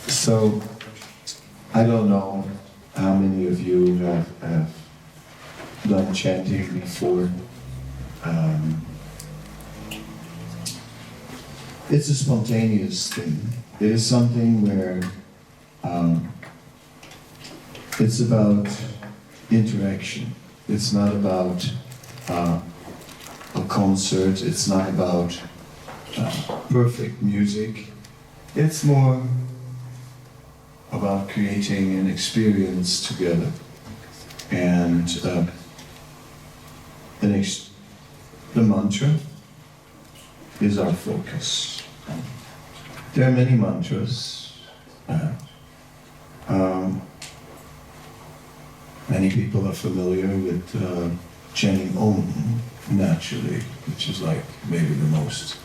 So, I don't know how many of you have done chanting before. It's a spontaneous thing. It is something where it's about interaction. It's not about a concert. It's not about perfect music. It's more about creating an experience together. And the mantra is our focus. There are many mantras. Many people are familiar with chanting Om naturally, which is like maybe the most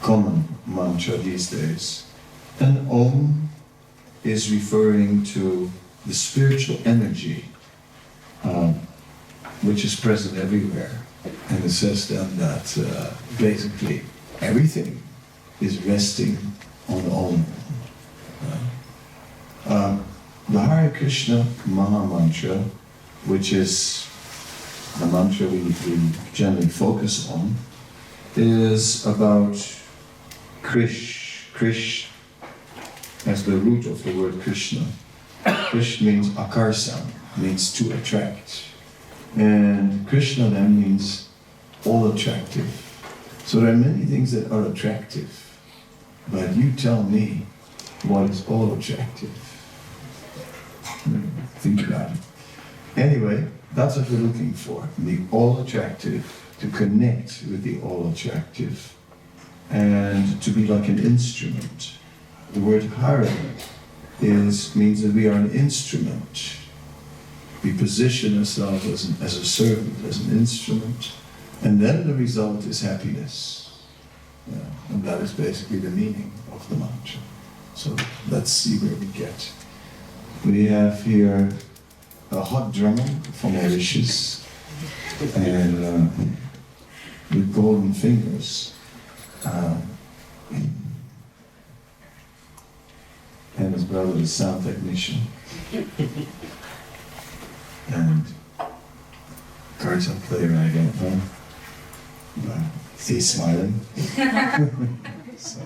common mantra these days. And Om is referring to the spiritual energy which is present everywhere. And it says then that basically everything is resting on Om. The Hare Krishna Maha Mantra, which is the mantra we generally focus on, is about Krish as the root of the word Krishna. Krish means akarsa, means to attract. And Krishna then means all attractive. So there are many things that are attractive, but you tell me what is all attractive. Think about it. Anyway, that's what we're looking for, the all attractive, to connect with the all attractive, and to be like an instrument. The word Hare means that we are an instrument. We position ourselves as a servant, as an instrument, and then the result is happiness. Yeah, and that is basically the meaning of the mantra. So let's see where we get. We have here a hot drummer from Mauritius, and with golden fingers. And his brother is sound technician. And guitar player, I don't know. But he's smiling. So,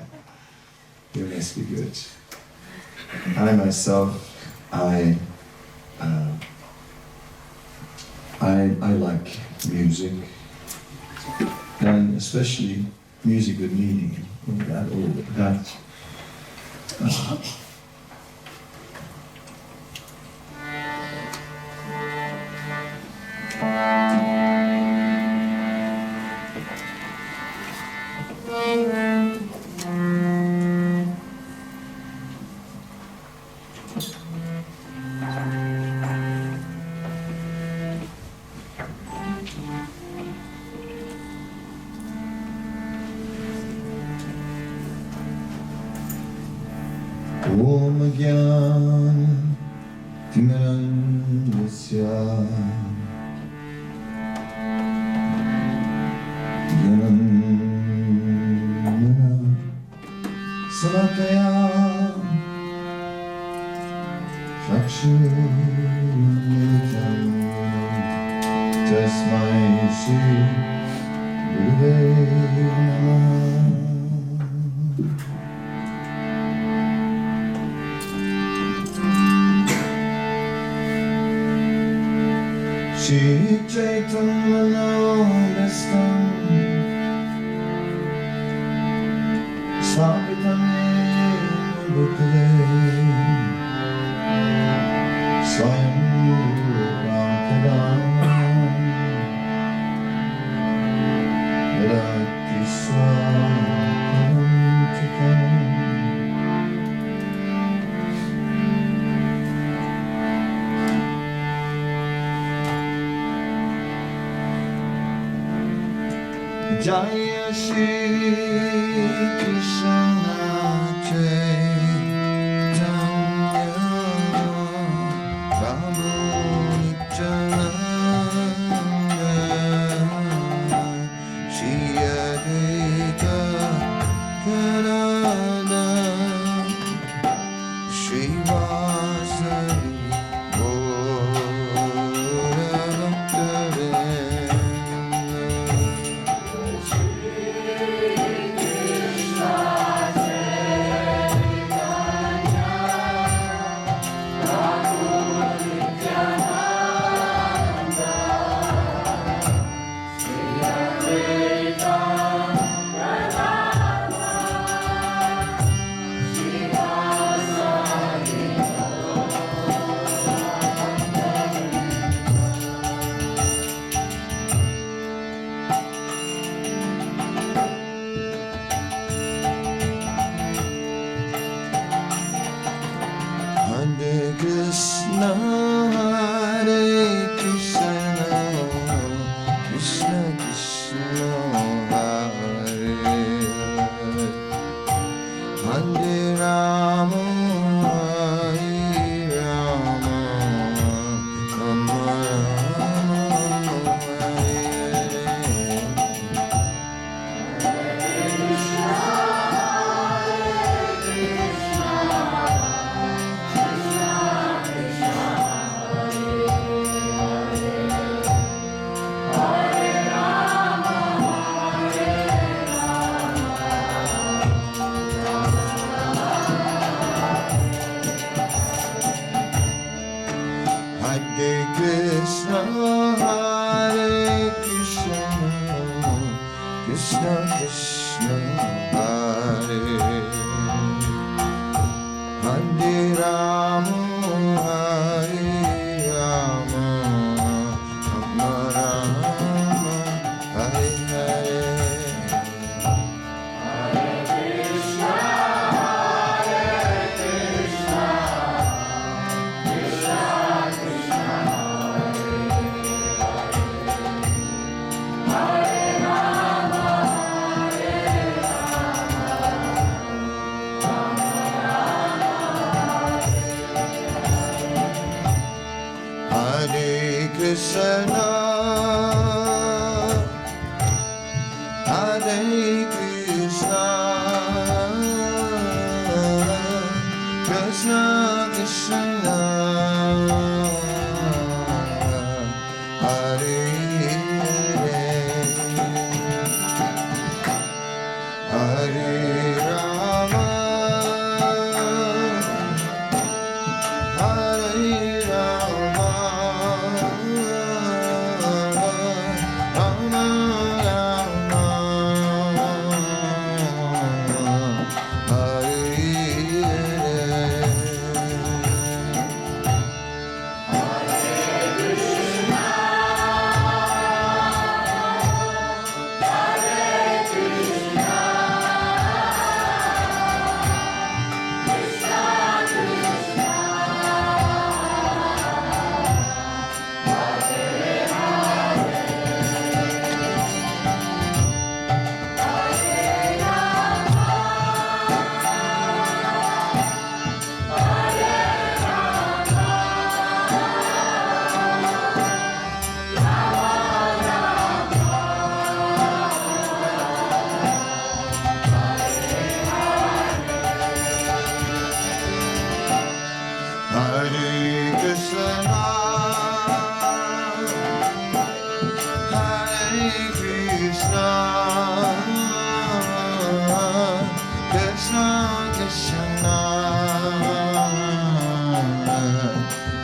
he must be good. I myself, I like music, and especially music with meaning. Om Gyan Timirandasya Gyananana Salataya Chakshurumilitam Tasmai Shri Gurave Namaha. Shri Chaitanya Navastam Svapitane Bhutale Swayam Kadamba Yadati Swapantikam. Jaya Shri Krishna Chaitanya Prabhu Nityananda Shri Advaita Kanana Krishna, Hare Krishna, Krishna Krishna, Hare Hare, Hare Rama, Hare Rama, Rama Rama, Hare Hare. Hare Krishna, Hare Krishna, Krishna Krishna, Hare Hare Rama, Hare Rama, Rama Rama, Hare Hare. Hare Krishna, Hare Krishna, Krishna Krishna, Hare Hare, Hare Rama, Hare Rama, Rama Rama, Hare Hare. Hare Krishna, Hare Krishna, Krishna Krishna,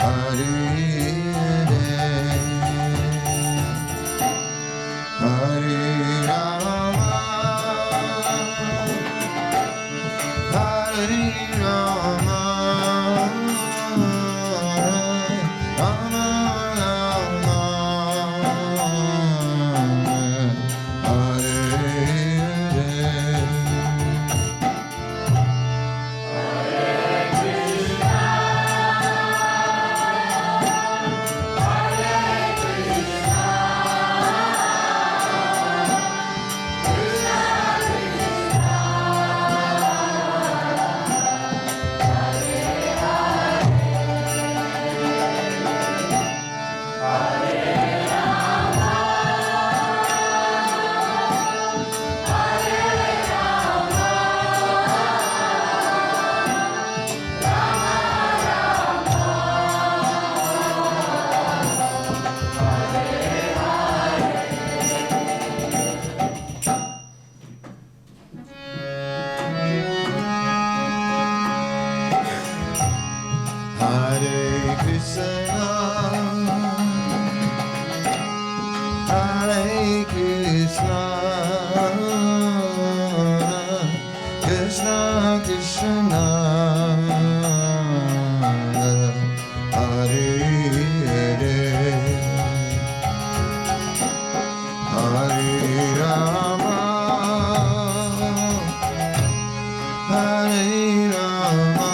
Hare Hare, Hare Rama, Hare Rama, Rama Rama, Hare Hare. Hare Krishna, Hare Krishna, Krishna Krishna, Hare Hare, Hare Rama, Hare Rama,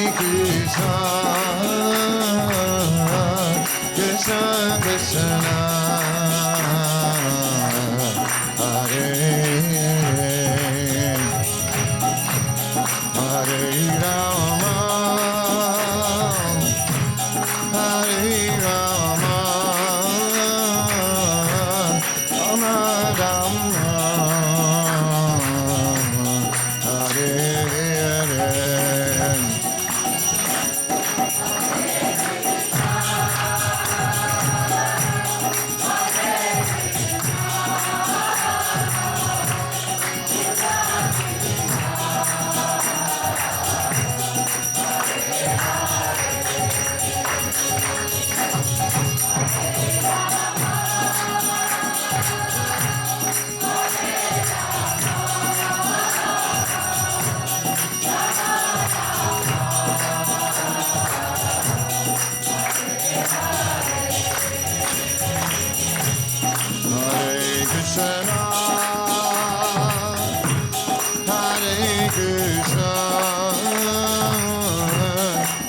Krishna, Krishna Krishna, Hare Hare Rama, Hare Rama, Rama Rama, Hare Hare. Hare Krishna, Hare Krishna,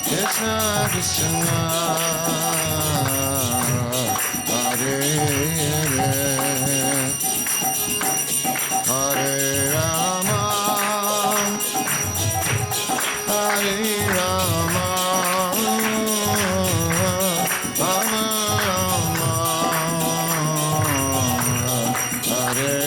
Krishna Krishna, Hare Hare, Hare Rama, Hare Rama, Rama Rama, Hare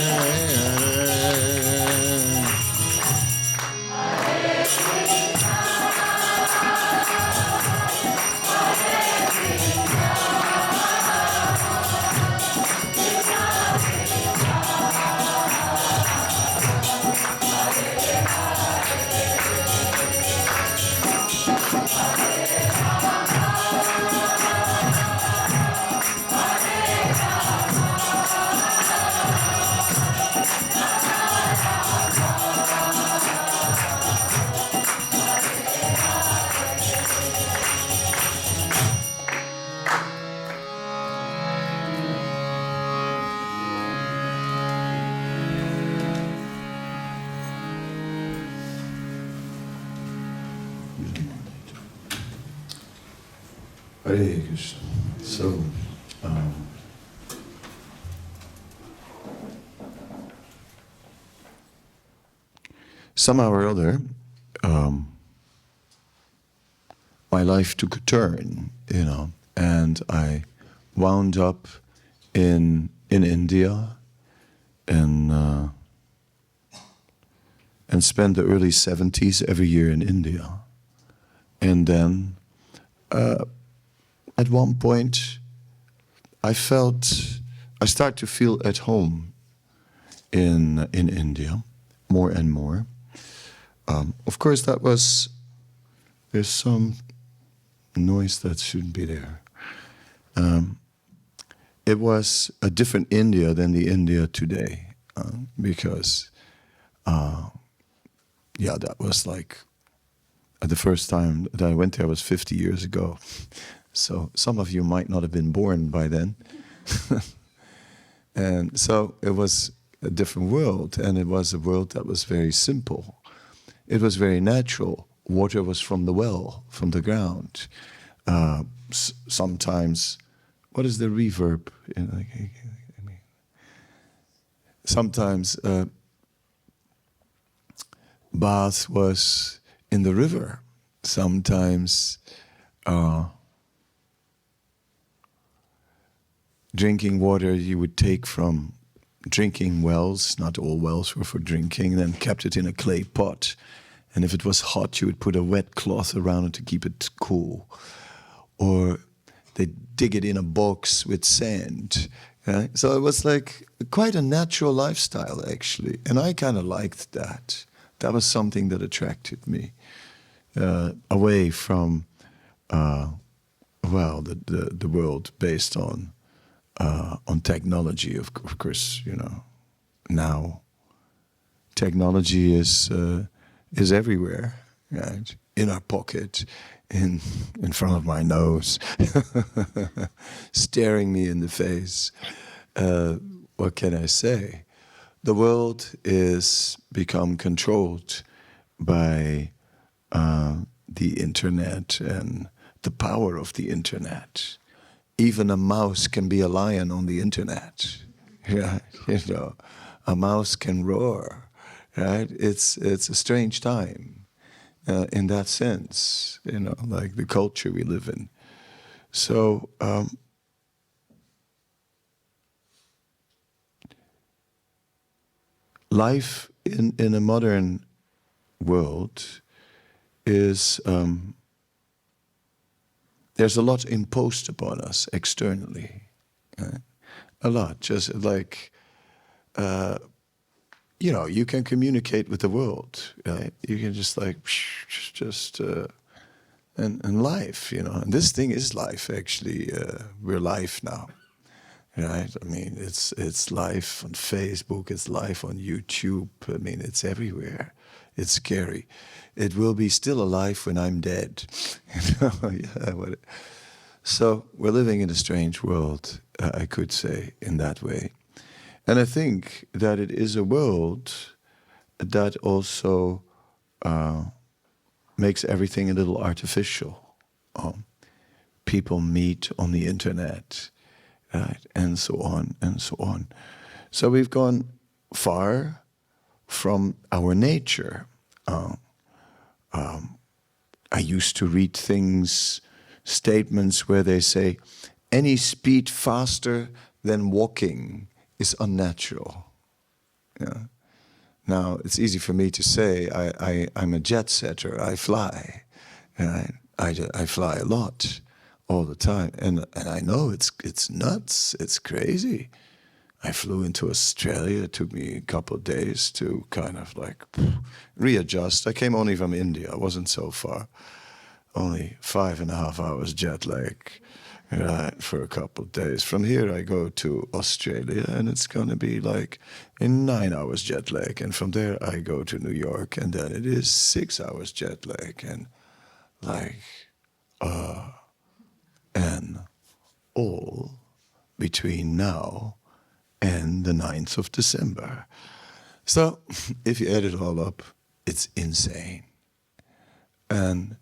Hare Krishna. So, somehow or other, my life took a turn, and I wound up in India and spent the early 70s every year in India. And then at one point I started to feel at home in India more and more. Of course, there's some noise that shouldn't be there. It was a different India than the India today, because that was like the first time that I went there was 50 years ago. So some of you might not have been born by then. And so it was a different world, and it was a world that was very simple. It was very natural. Water was from the well, from the ground. Sometimes, what is the reverb? Sometimes bath was in the river. Sometimes drinking water you would take from drinking wells. Not all wells were for drinking. Then kept it in a clay pot. And if it was hot, you would put a wet cloth around it to keep it cool. Or they dig it in a box with sand. Right? So it was like quite a natural lifestyle, actually. And I kind of liked that. That was something that attracted me. Away from, the world based on technology. Of course, now technology is everywhere, right? In our pocket, in front of my nose, staring me in the face. What can I say? The world is become controlled by the internet and the power of the internet. Even a mouse can be a lion on the internet. Yeah, a mouse can roar. Right? It's a strange time in that sense. Like the culture we live in. So. Life in a modern world is, there's a lot imposed upon us externally. Right? A lot, just like, you can communicate with the world, right? You can just like, and life, and this thing is life actually. We're life now. Right, I mean, it's live on Facebook, it's live on YouTube. I mean, it's everywhere. It's scary. It will be still alive when I'm dead. So we're living in a strange world, I could say, in that way. And I think that it is a world that also makes everything a little artificial. People meet on the internet. Right, and so on and so on. So we've gone far from our nature. I used to read statements where they say, any speed faster than walking is unnatural. Yeah. Now, it's easy for me to say, I'm a jet setter, I fly. Right? I fly a lot. All the time, and I know it's nuts, it's crazy. I flew into Australia. It took me a couple of days to kind of like readjust. I came only from India. I wasn't so far. Only 5.5 hours jet lag, right, for a couple of days. From here I go to Australia, and it's going to be like in 9 hours jet lag. And from there I go to New York, and then it is 6 hours jet lag, and like. And all between now and the 9th of December. So, if you add it all up, it's insane. And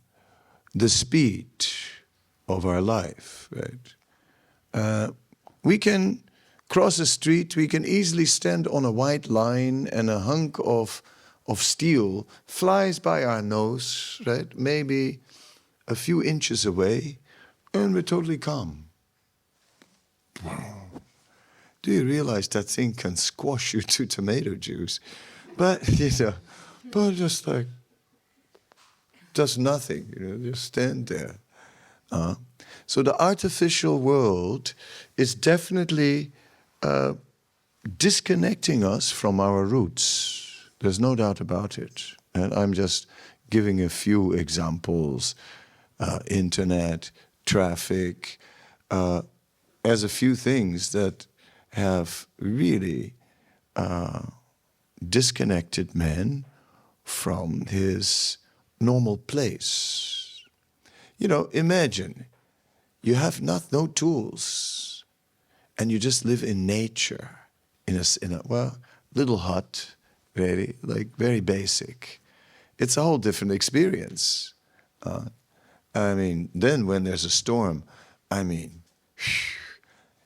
the speed of our life, right? We can cross a street, we can easily stand on a white line, and a hunk of steel flies by our nose, right? Maybe a few inches away, and we're totally calm. Do you realize that thing can squash you to tomato juice? But, but just like, does nothing, just stand there. So the artificial world is definitely disconnecting us from our roots. There's no doubt about it. And I'm just giving a few examples. Internet, traffic, as a few things that have really disconnected man from his normal place. Imagine you have no tools, and you just live in nature, in a little hut, really, like very basic. It's a whole different experience. Then when there's a storm,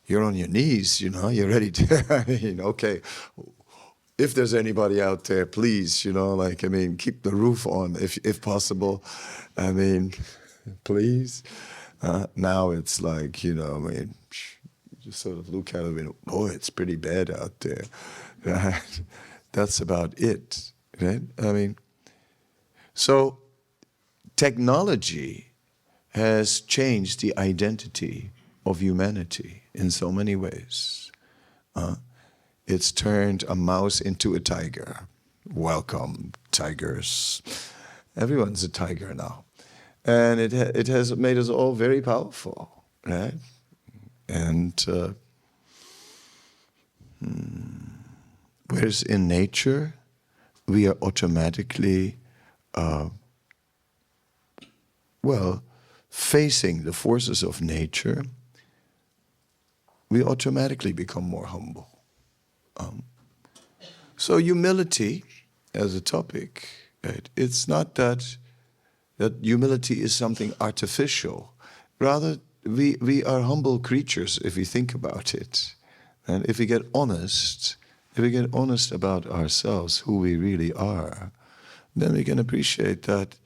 you're on your knees, you're ready to, okay, if there's anybody out there, please, keep the roof on if possible. Please. Now it's like, you just sort of look at it, boy, it's pretty bad out there. Right? That's about it, right? So technology has changed the identity of humanity in so many ways. It's turned a mouse into a tiger. Welcome, tigers. Everyone's a tiger now. And it has made us all very powerful, right? And whereas in nature, we are automatically, facing the forces of nature, we automatically become more humble. So humility as a topic, right? It's not that that humility is something artificial. Rather, we are humble creatures if we think about it. And if we get honest about ourselves, who we really are, then we can appreciate that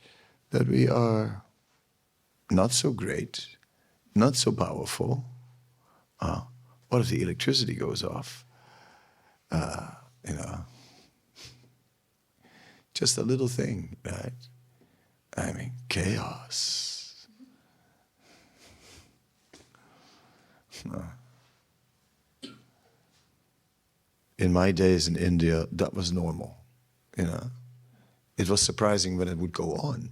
we are not so great, not so powerful. What if the electricity goes off? Just a little thing, right? I mean, chaos. In my days in India, that was normal, It was surprising when it would go on.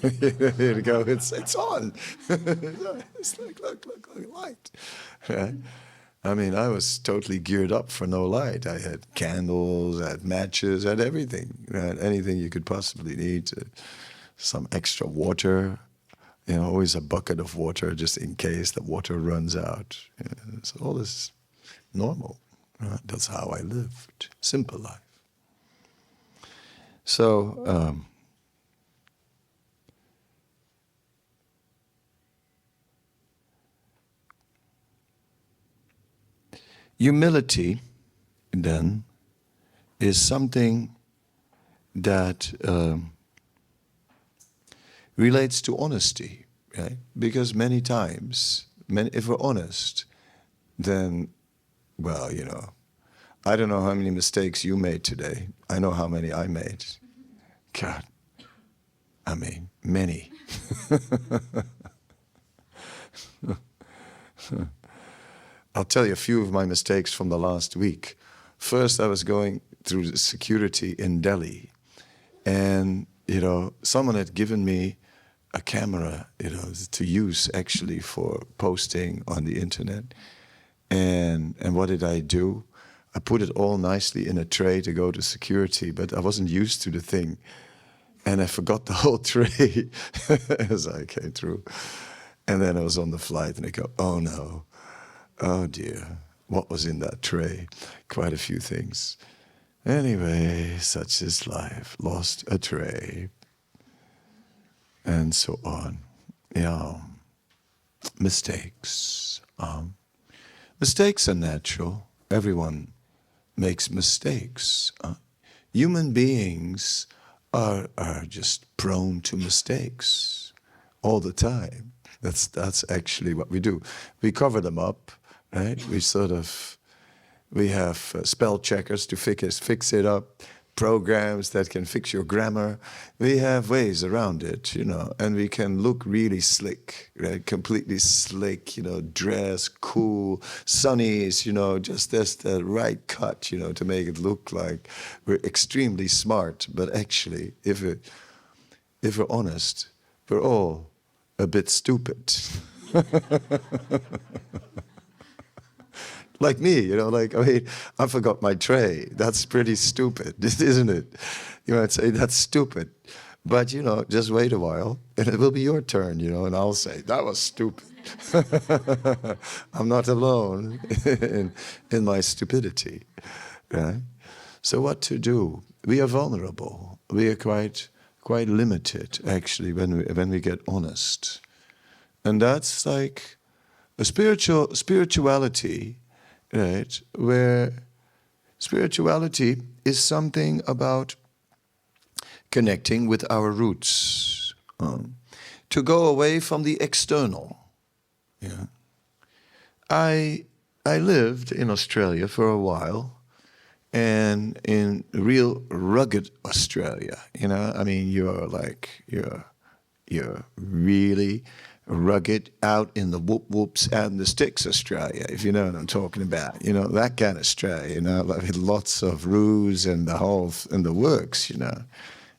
Here we go, it's on. It's like, look, light. Right? I mean, I was totally geared up for no light. I had candles, I had matches, I had everything. Anything you could possibly need. Some extra water, always a bucket of water just in case the water runs out. So all this normal. Right? That's how I lived. Simple life. So, humility, then, is something that relates to honesty, right? Because many times, if we're honest, then, well, I don't know how many mistakes you made today. I know how many I made. God, I mean, many. I'll tell you a few of my mistakes from the last week. First, I was going through the security in Delhi, and someone had given me a camera, to use actually for posting on the internet. And what did I do? I put it all nicely in a tray to go to security, but I wasn't used to the thing, and I forgot the whole tray as I came through. And then I was on the flight, and I go, oh no. Oh dear, what was in that tray? Quite a few things. Anyway, such is life. Lost a tray. And so on. Mistakes. Mistakes are natural. Everyone makes mistakes. Human beings are just prone to mistakes all the time. That's actually what we do. We cover them up. Right? We have spell checkers to fix it up, programs that can fix your grammar. We have ways around it, and we can look really slick, right? Completely slick, dress, cool, sunnies, just as the right cut, to make it look like we're extremely smart. But actually, if we're honest, we're all a bit stupid. Like me, I forgot my tray. That's pretty stupid, isn't it? You might say, that's stupid. But, just wait a while, and it will be your turn, and I'll say, that was stupid. I'm not alone in my stupidity, right? So what to do? We are vulnerable. We are quite limited, actually, when we get honest. And that's like a spirituality, right, where spirituality is something about connecting with our roots, to go away from the external. Yeah, I lived in Australia for a while, and in real rugged Australia. You're really rugged out in the whoops and the sticks Australia, if you know what I'm talking about. That kind of Australia, with lots of roos and the works,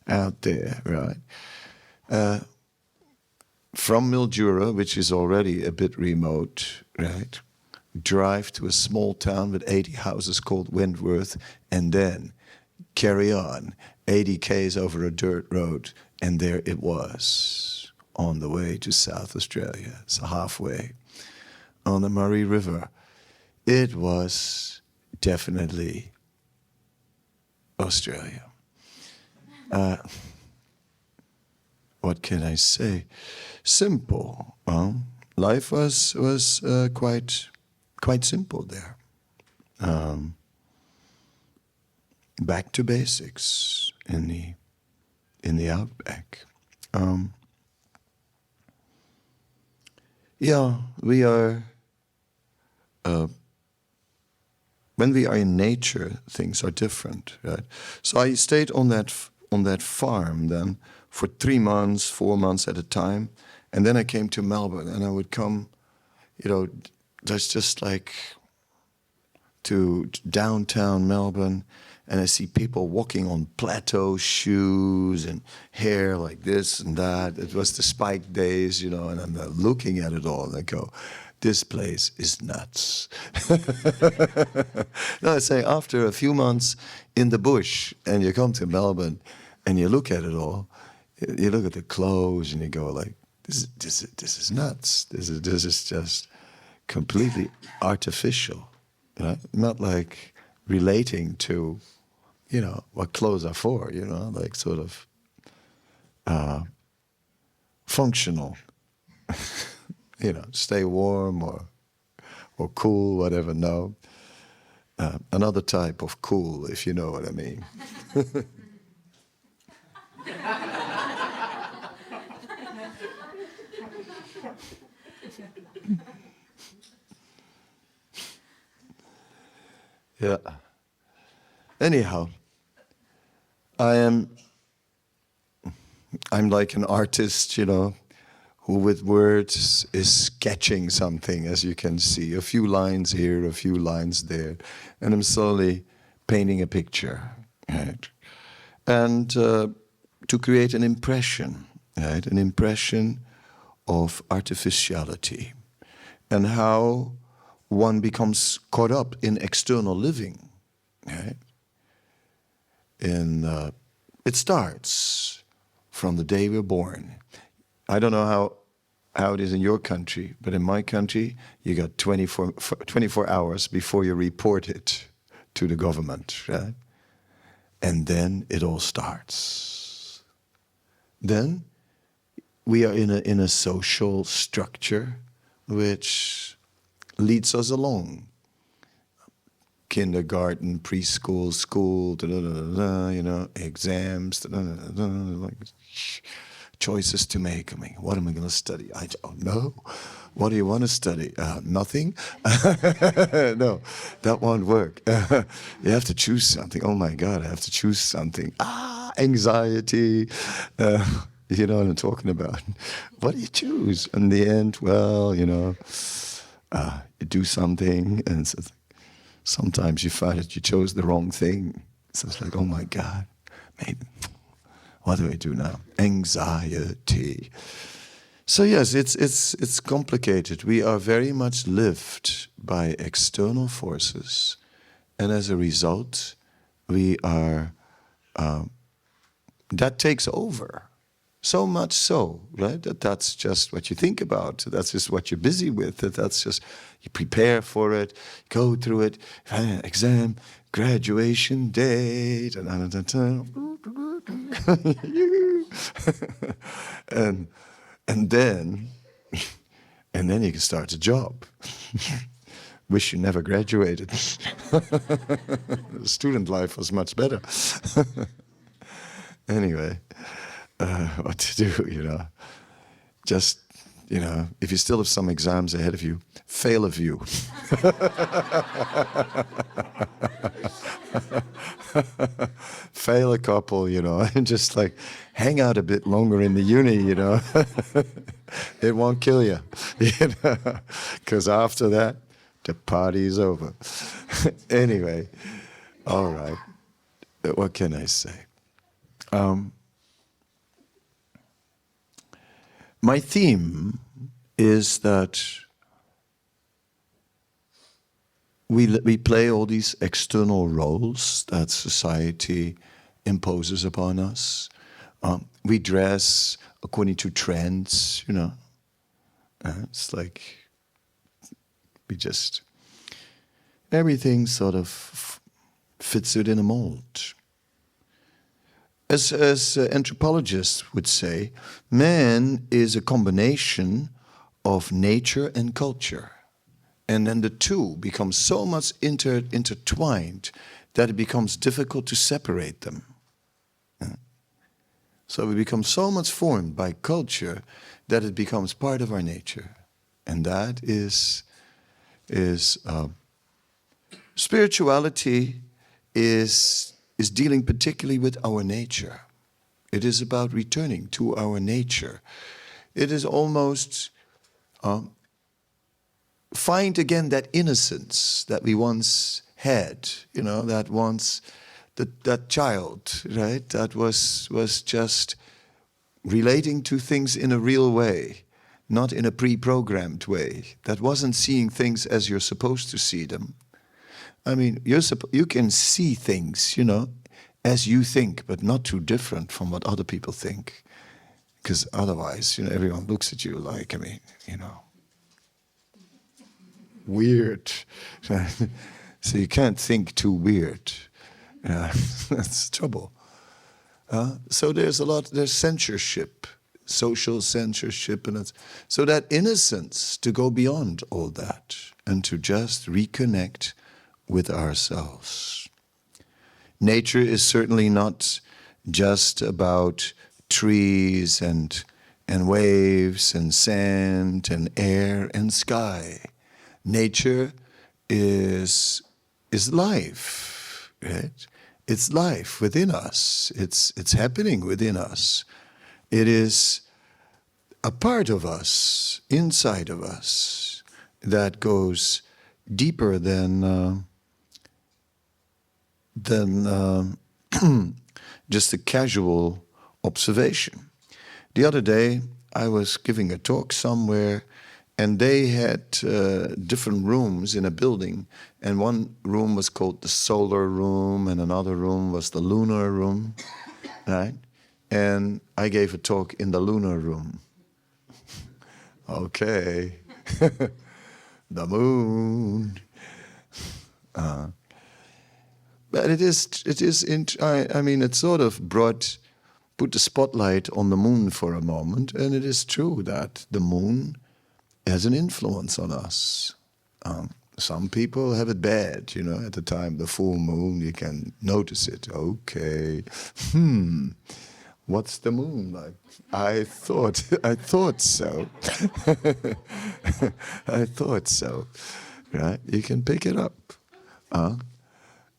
out there, right? From Mildura, which is already a bit remote, right? Drive to a small town with 80 houses called Wentworth, and then carry on 80 k's over a dirt road, and there it was. On the way to South Australia, so halfway on the Murray River. It was definitely Australia. what can I say? Simple. Life was quite simple there. Back to basics in the outback. We are. When we are in nature, things are different, right? So I stayed on that farm then for 3 months, 4 months at a time, and then I came to Melbourne, and I would come, just like to downtown Melbourne, and I see people walking on plateau shoes and hair like this and that. It was the spike days, and I'm looking at it all and I go, this place is nuts. No, I say after a few months in the bush and you come to Melbourne and you look at it all, you look at the clothes and you go like, this is nuts. This is just completely artificial. Not like relating to, what clothes are for, like sort of functional. Stay warm or cool, whatever. No, another type of cool, if you know what I mean. Yeah. Anyhow, I'm like an artist, who with words is sketching something, as you can see. A few lines here, a few lines there. And I'm slowly painting a picture, right? And to create an impression, right? An impression of artificiality. And how one becomes caught up in external living, right? It starts from the day we're born. I don't know how it is in your country, but in my country, you got 24 hours before you report it to the government, right? And then it all starts. Then we are in a social structure which leads us along. Kindergarten, preschool, school, exams, like choices to make. What am I going to study? I don't know. What do you want to study? Nothing? No, that won't work. You have to choose something. Oh my God, I have to choose something. Anxiety. You know what I'm talking about. What do you choose? In the end, well, you do something, and sometimes you find that you chose the wrong thing. So it's like, oh my God, maybe. What do I do now? Anxiety. So yes, it's complicated. We are very much lived by external forces, and as a result, we are. That takes over. So much so, right? That's just what you think about. That's just what you're busy with. That's just, you prepare for it, go through it, exam, graduation date, and then you can start a job. Wish you never graduated. Student life was much better. Anyway. What to do, Just, if you still have some exams ahead of you, fail a few. Fail a couple, and just like hang out a bit longer in the uni, It won't kill you, because after that, the party's over. Anyway, all right. What can I say? My theme is that we play all these external roles that society imposes upon us. We dress according to trends, It's like everything sort of fits it in a mold. As anthropologists would say, man is a combination of nature and culture. And then the two become so much intertwined that it becomes difficult to separate them. So we become so much formed by culture that it becomes part of our nature. And that is spirituality is dealing particularly with our nature. It is about returning to our nature. It is almost find again that innocence that we once had, that child, right? That was just relating to things in a real way, not in a pre-programmed way. That wasn't seeing things as you're supposed to see them. I mean, you can see things, as you think, but not too different from what other people think. Because otherwise, everyone looks at you like, weird. So you can't think too weird. That's trouble. So there's censorship, social censorship, so that innocence to go beyond all that and to just reconnect with ourselves. Nature is certainly not just about trees and waves and sand and air and sky. Nature is life, right? It's life within us. It's happening within us. It is a part of us, inside of us, that goes deeper than just a casual observation. The other day, I was giving a talk somewhere, and they had different rooms in a building, and one room was called the solar room, and another room was the lunar room, right? And I gave a talk in the lunar room. Okay, the moon. But it sort of put the spotlight on the moon for a moment, and it is true that the moon has an influence on us. Some people have it bad, at the time, the full moon, you can notice it. Okay, what's the moon like? I thought so. I thought so, right? You can pick it up.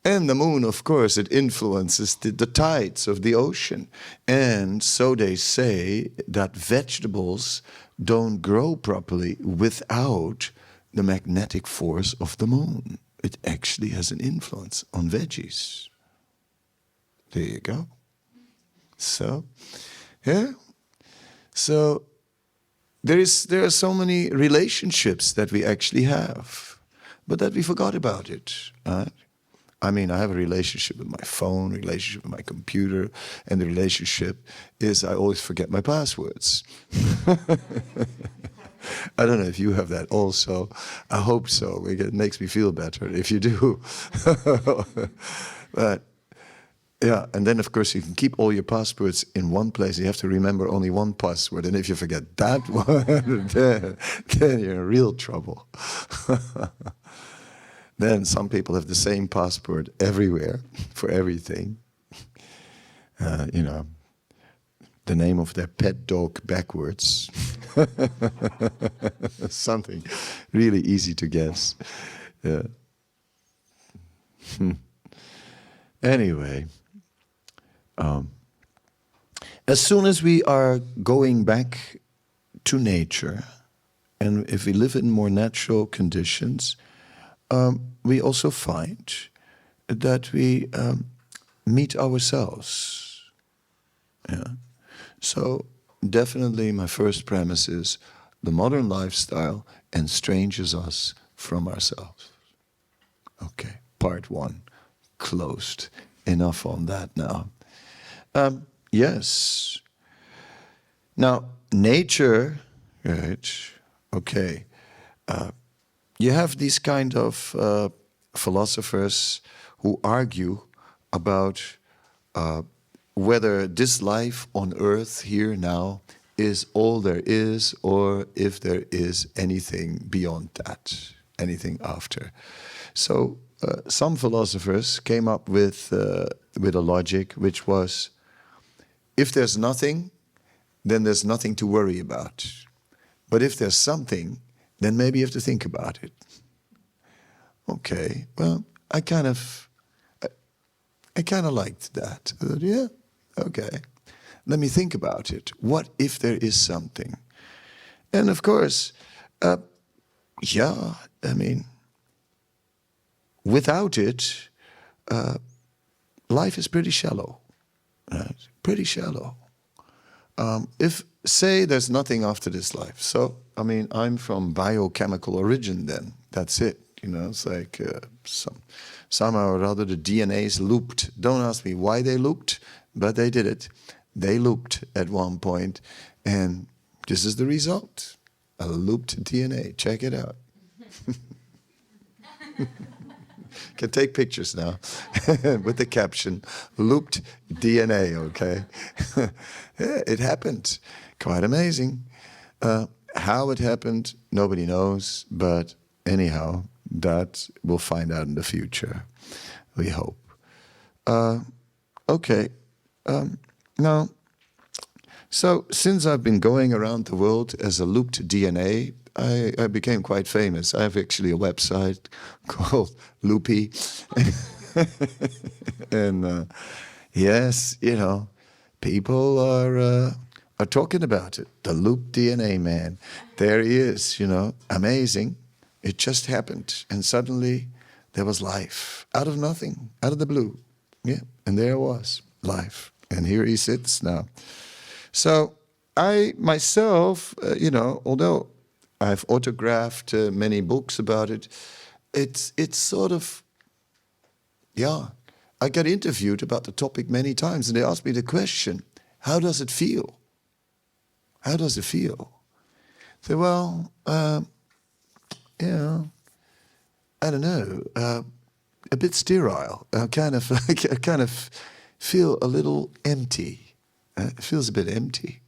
And the moon, of course, it influences the tides of the ocean. And so they say that vegetables don't grow properly without the magnetic force of the moon. It actually has an influence on veggies. There you go. So, yeah. So there are so many relationships that we actually have, but that we forgot about it. Right? I mean, I have a relationship with my phone, relationship with my computer, and the relationship is I always forget my passwords. I don't know if you have that also. I hope so. It makes me feel better if you do. But yeah, and then of course you can keep all your passwords in one place. You have to remember only one password, and if you forget that one, then you're in real trouble. Then some people have the same password everywhere for everything. The name of their pet dog backwards. Something really easy to guess. Yeah. Anyway, as soon as we are going back to nature, and if we live in more natural conditions, we also find that we meet ourselves. Yeah. So definitely my first premise is the modern lifestyle estranges us from ourselves. Okay, part one, closed. Enough on that now. Yes. Now, nature, right, okay. You have these kind of philosophers who argue about whether this life on earth here now is all there is, or if there is anything beyond that, anything after. So some philosophers came up with a logic which was, if there's nothing, then there's nothing to worry about. But if there's something, then maybe you have to think about it. Okay, well, I kind of liked that. I thought, yeah, okay. Let me think about it. What if there is something? And of course, yeah, I mean, without it, life is pretty shallow. Right? Pretty shallow. If, say, there's nothing after this life. So, I mean, I'm from biochemical origin then. That's it. You know, it's like somehow or other the DNA's looped. Don't ask me why they looped, but they did it. They looped at one point, and this is the result. A looped DNA. Check it out. Can take pictures now with the caption, looped DNA, okay? Yeah, it happened. Quite amazing. How it happened, nobody knows, but anyhow, that we'll find out in the future, we hope. Okay. Now, so since I've been going around the world as a looped DNA, I became quite famous. I have actually a website called Loopy. And yes, you know, people are talking about it. The looped DNA man. There he is, you know, amazing. It just happened. And suddenly there was life. Out of nothing, out of the blue. Yeah, and there was life. And here he sits now. So I myself, you know, although I've autographed many books about it, it's sort of, yeah, I got interviewed about the topic many times, and they asked me the question, how does it feel? How does it feel? I said, well, you know, I don't know, a bit sterile. I kind of feel a little empty. It feels a bit empty.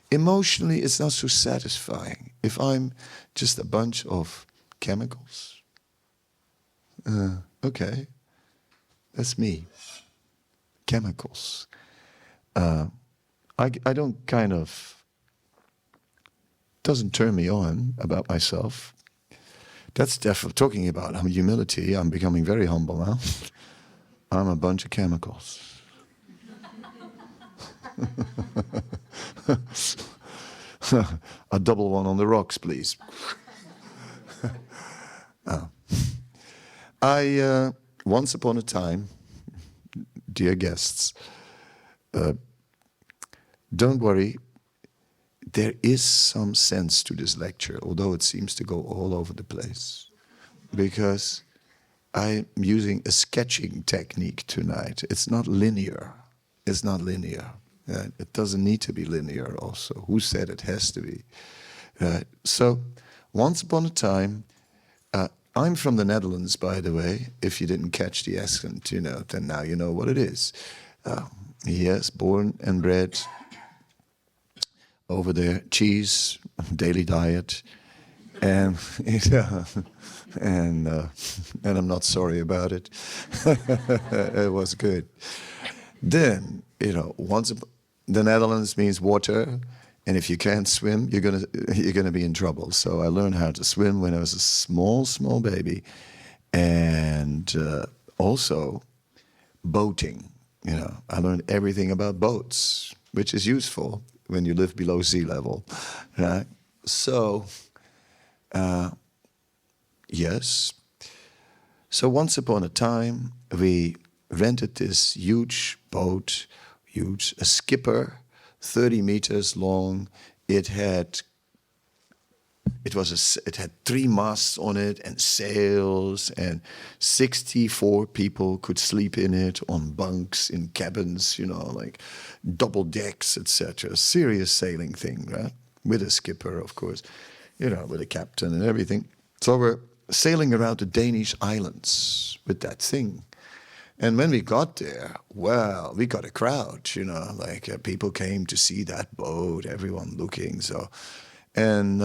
Emotionally, it's not so satisfying if I'm just a bunch of chemicals. Okay, that's me. Chemicals. I don't kind of, doesn't turn me on about myself. That's definitely, talking about humility, I'm becoming very humble now. I'm a bunch of chemicals. A double one on the rocks, please. I once upon a time, dear guests, don't worry, there is some sense to this lecture, although it seems to go all over the place, because I'm using a sketching technique tonight. It's not linear. It's not linear. It doesn't need to be linear also. Who said it has to be? So, once upon a time, I'm from the Netherlands, by the way. If you didn't catch the accent, you know, then now you know what it is. Yes, born and bred over there. Cheese, daily diet. And and I'm not sorry about it. It was good. Then, you know, the Netherlands means water, and if you can't swim, you're gonna be in trouble. So I learned how to swim when I was a small baby, and also boating. You know, I learned everything about boats, which is useful when you live below sea level, right? So, yes. So once upon a time, we rented this huge boat, a skipper, 30 meters long. It had 3 masts on it and sails, and 64 people could sleep in it on bunks in cabins, you know, like double decks, etc. Serious sailing thing, right? With a skipper, of course, you know, with a captain and everything. So we're sailing around the Danish islands with that thing. And when we got there, well, we got a crowd, you know, like people came to see that boat, everyone looking. So, and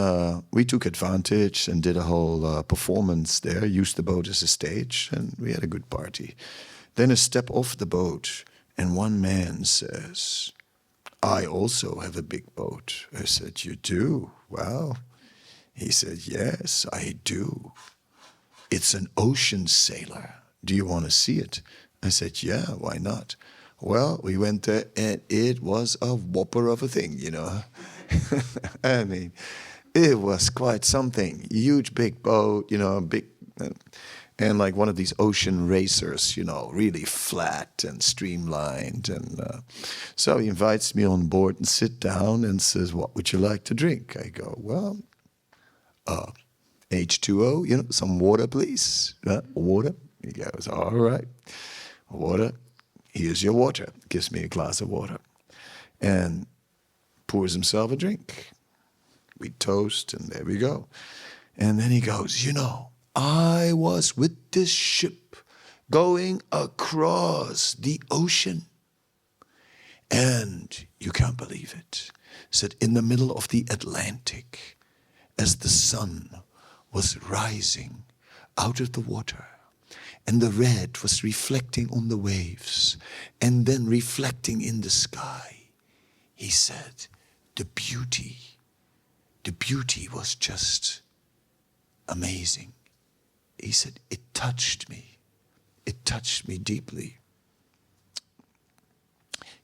we took advantage and did a whole performance there, used the boat as a stage, and we had a good party. Then a step off the boat, and one man says, I also have a big boat. I said, you do? Wow. He said, yes, I do. It's an ocean sailor. Do you want to see it? I said, yeah, why not? Well, we went there and it was a whopper of a thing, you know. I mean, it was quite something. Huge big boat, you know, big, and like one of these ocean racers, you know, really flat and streamlined. And so he invites me on board and sit down and says, what would you like to drink? I go, well, H2O, you know, some water, please. Water? He goes, all right, water. Here's your water. Gives me a glass of water. And pours himself a drink. We toast, and there we go. And then he goes, you know, I was with this ship going across the ocean. And you can't believe it. Said in the middle of the Atlantic, as the sun was rising out of the water, and the red was reflecting on the waves, and then reflecting in the sky, he said, the beauty was just amazing. He said, it touched me deeply.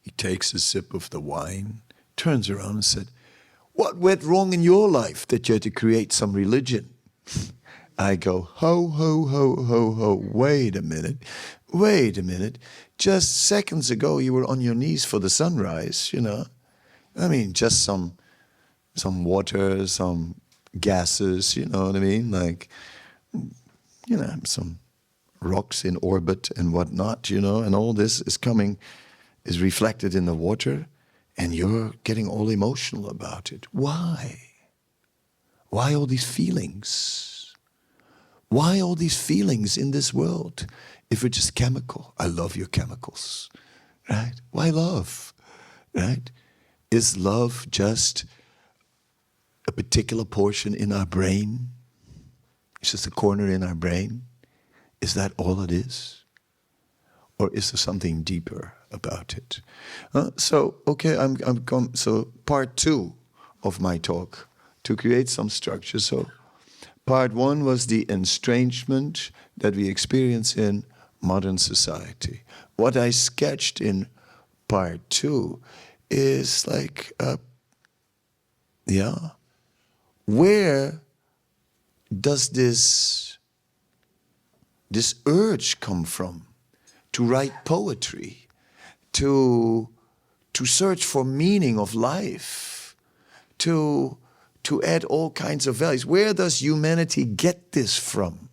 He takes a sip of the wine, turns around and said, what went wrong in your life that you had to create some religion? I go, ho, ho, ho, ho, ho, wait a minute. Just seconds ago you were on your knees for the sunrise, you know. I mean, just some water, some gases, you know what I mean? Like, you know, some rocks in orbit and whatnot, you know, and all this is reflected in the water, and you're getting all emotional about it. Why? Why all these feelings? Why all these feelings in this world if it's just chemical? I love your chemicals, right? Why love, right? Is love just a particular portion in our brain? It's just a corner in our brain? Is that all it is? Or is there something deeper about it? So part 2 of my talk, to create some structure. So part 1 was the estrangement that we experience in modern society. What I sketched in part 2 is like, where does this urge come from to write poetry, to search for meaning of life, to add all kinds of values? Where does humanity get this from?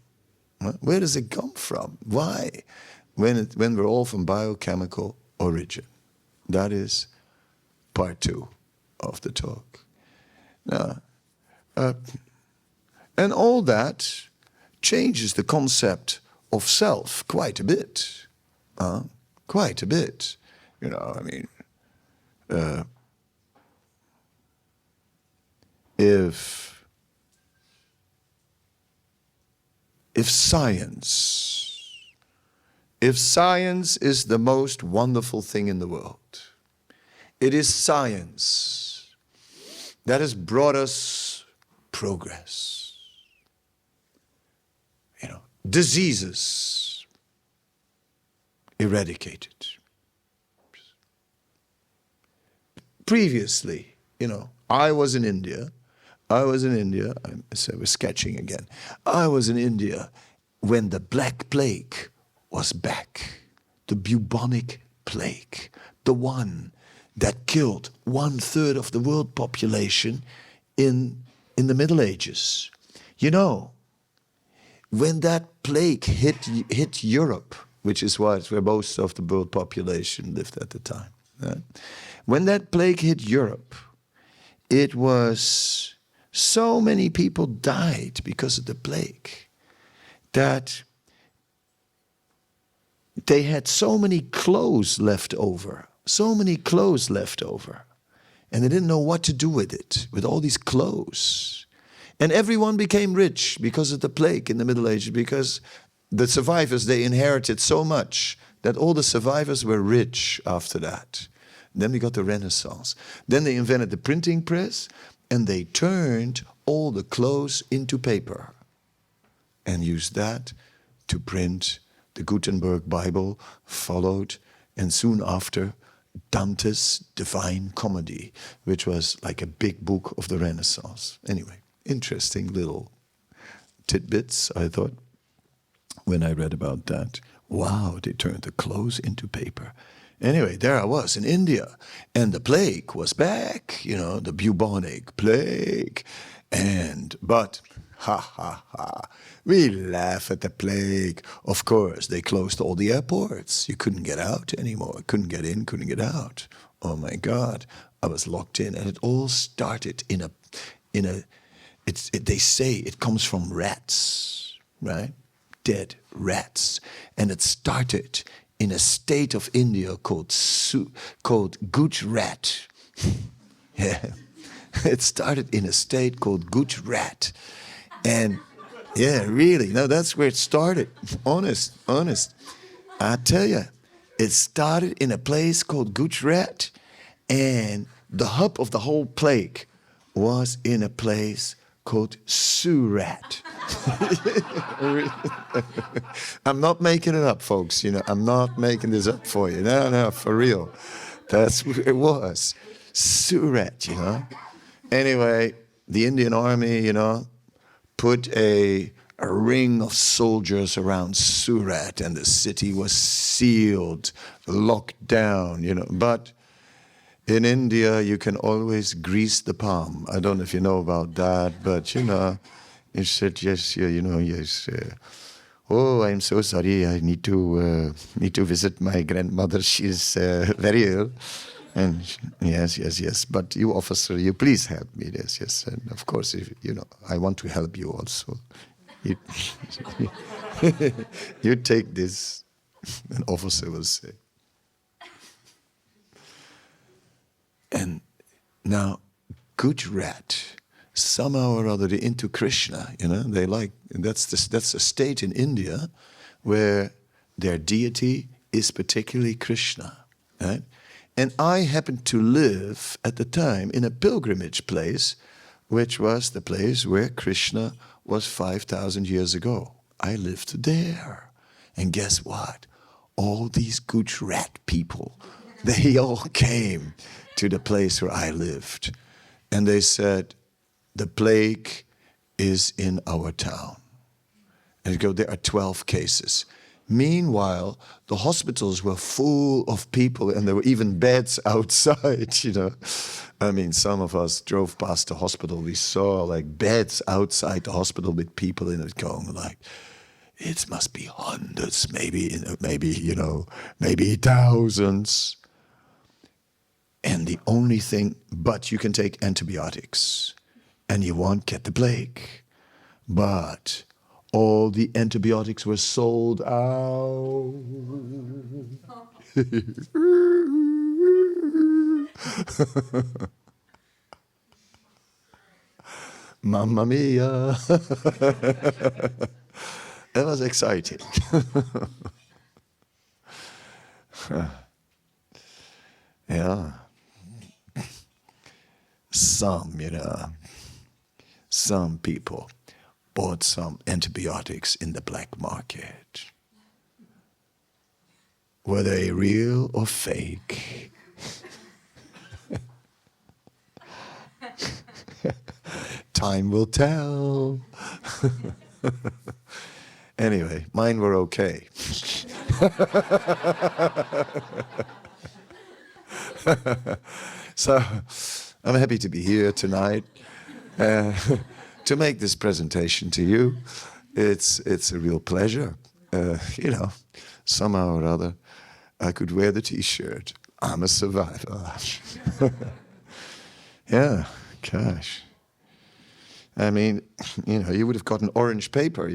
Where does it come from? Why? When we're all from biochemical origin. That is part 2 of the talk. Now, and all that changes the concept of self quite a bit. Quite a bit. You know, I mean, if science is the most wonderful thing in the world, it is science that has brought us progress. You know, diseases eradicated. Previously, you know, I was in India, I was sketching again. I was in India when the Black Plague was back. The bubonic plague. The one that killed 1/3 of the world population in the Middle Ages. You know, when that plague hit Europe, which is where most of the world population lived at the time. Right? When that plague hit Europe, it was so many people died because of the plague that they had so many clothes left over, and they didn't know what to do with it, with all these clothes. And everyone became rich because of the plague in the Middle Ages, because the survivors, they inherited so much that all the survivors were rich after that. Then we got the Renaissance. Then they invented the printing press, and they turned all the clothes into paper and used that to print the Gutenberg Bible, followed, and soon after, Dante's Divine Comedy, which was like a big book of the Renaissance. Anyway, interesting little tidbits, I thought, when I read about that. Wow, they turned the clothes into paper. Anyway, there I was in India, and the plague was back, the bubonic plague. But, we laugh at the plague. Of course, they closed all the airports. You couldn't get out anymore. Couldn't get in, couldn't get out. Oh my God, I was locked in, and it all started they say it comes from rats, right? Dead rats. And it started in a state of India called Gujarat. Yeah. It started in a state called Gujarat. And yeah, really, no, that's where it started. Honest. I tell you, it started in a place called Gujarat, and the hub of the whole plague was in a place called Surat. I'm not making it up, folks. I'm not making this up for you. No, for real. That's where it was. Surat, Anyway, the Indian army, put a ring of soldiers around Surat, and the city was sealed, locked down, But in India, you can always grease the palm. I don't know if you know about that, but you said yes, yes. Oh, I'm so sorry. I need to visit my grandmother. She's very ill. And yes. But you, officer, you please help me. Yes. And of course, if, I want to help you also. You take this, an officer will say. And now, Gujarat, somehow or other, they're into Krishna. They like that's a state in India where their deity is particularly Krishna, right? And I happened to live at the time in a pilgrimage place, which was the place where Krishna was 5,000 years ago. I lived there. And guess what? All these Gujarat people, they all came to the place where I lived. And they said, the plague is in our town. And there are 12 cases. Meanwhile, the hospitals were full of people, and there were even beds outside, I mean, some of us drove past the hospital. We saw like beds outside the hospital with people in it going like, it must be hundreds, maybe thousands. And the only thing, but you can take antibiotics and you won't get the plague. But all the antibiotics were sold out. Mamma mia. That was exciting. Yeah. Some people bought some antibiotics in the black market. Were they real or fake? Time will tell. Anyway, mine were okay. So, I'm happy to be here tonight to make this presentation to you. It's a real pleasure. Somehow or other, I could wear the T-shirt. I'm a survivor. Yeah, gosh. I mean, you would have gotten orange paper,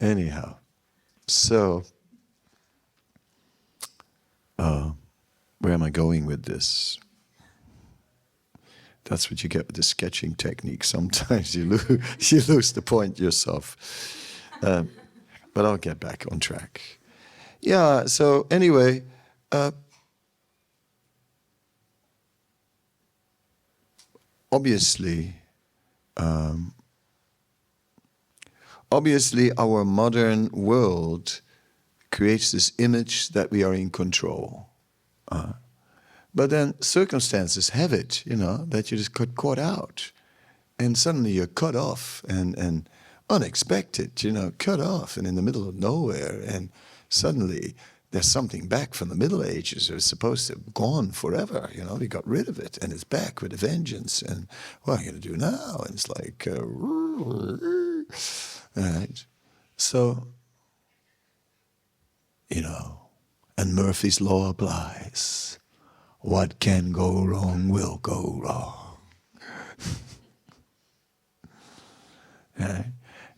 anyhow, so where am I going with this? That's what you get with the sketching technique. Sometimes you lose the point yourself. But I'll get back on track. Yeah, so anyway, obviously our modern world creates this image that we are in control. But then circumstances have it, that you just got caught out. And suddenly you're cut off and unexpected, cut off and in the middle of nowhere. And suddenly there's something back from the Middle Ages. It was supposed to have gone forever, we got rid of it and it's back with a vengeance. And what are you going to do now? And it's like, right? So, and Murphy's Law applies. What can go wrong will go wrong. Right?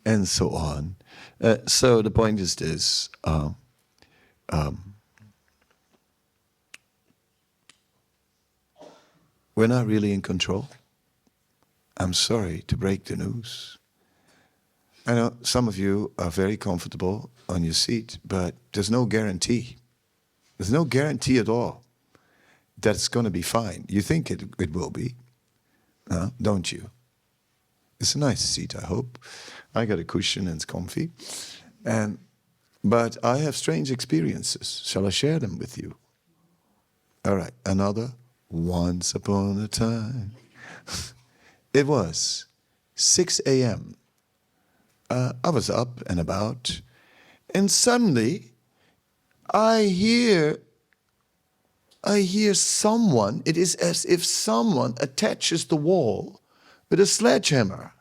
And so on. So the point is this. We're not really in control. I'm sorry to break the news. I know some of you are very comfortable on your seat, but there's no guarantee. There's no guarantee at all that it's going to be fine. You think it will be, don't you? It's a nice seat, I hope. I got a cushion and it's comfy. But I have strange experiences. Shall I share them with you? All right, another once upon a time. It was 6 a.m. I was up and about, and suddenly I hear someone. It is as if someone attaches the wall with a sledgehammer,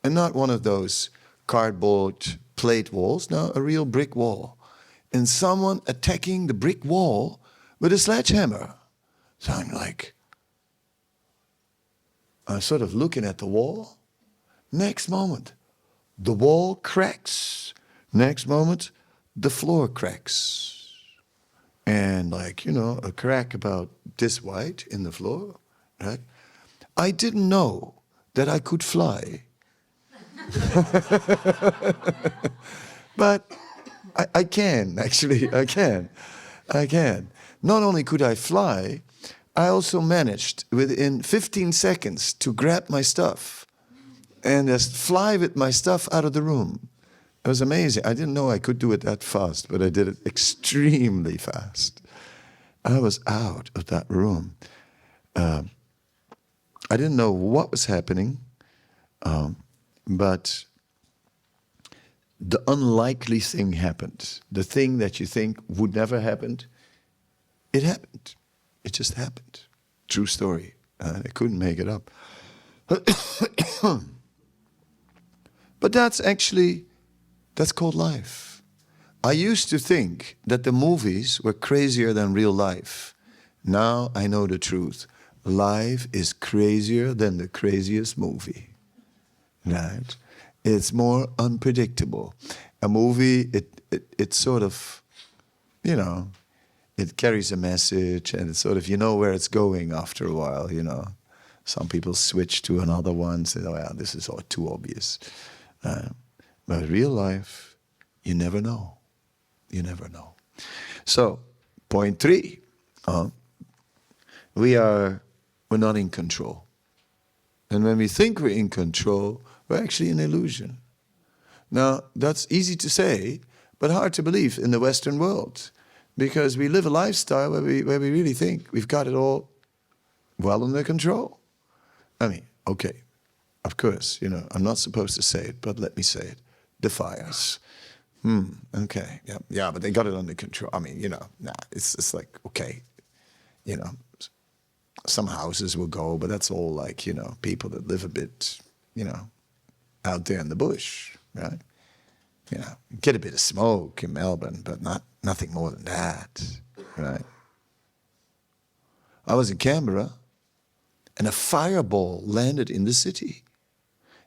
and not one of those cardboard plate walls, no, a real brick wall, and someone attacking the brick wall with a sledgehammer. So I'm sort of looking at the wall. Next moment, the wall cracks. Next moment, the floor cracks. And a crack about this wide in the floor, right? I didn't know that I could fly. But I can, actually, I can. Not only could I fly, I also managed within 15 seconds to grab my stuff and just fly with my stuff out of the room. It was amazing. I didn't know I could do it that fast, but I did it extremely fast. I was out of that room. I didn't know what was happening, but the unlikely thing happened. The thing that you think would never happen, it happened. It just happened. True story. I couldn't make it up. But that's called life. I used to think that the movies were crazier than real life. Now I know the truth. Life is crazier than the craziest movie. Right? It's more unpredictable. A movie, it sort of, it carries a message, and it's sort of, where it's going after a while, Some people switch to another one, say, oh yeah, this is all too obvious. But real life, you never know. You never know. So, point 3, we're not in control. And when we think we're in control, we're actually in illusion. Now, that's easy to say, but hard to believe in the Western world, because we live a lifestyle where we really think we've got it all well under control. I mean, okay, of course, I'm not supposed to say it, but let me say it. The fires. Okay, yeah, but they got it under control. I mean, it's like, okay, some houses will go, but that's all like, people that live a bit, out there in the bush, right? Get a bit of smoke in Melbourne, but nothing more than that, right? I was in Canberra, and a fireball landed in the city,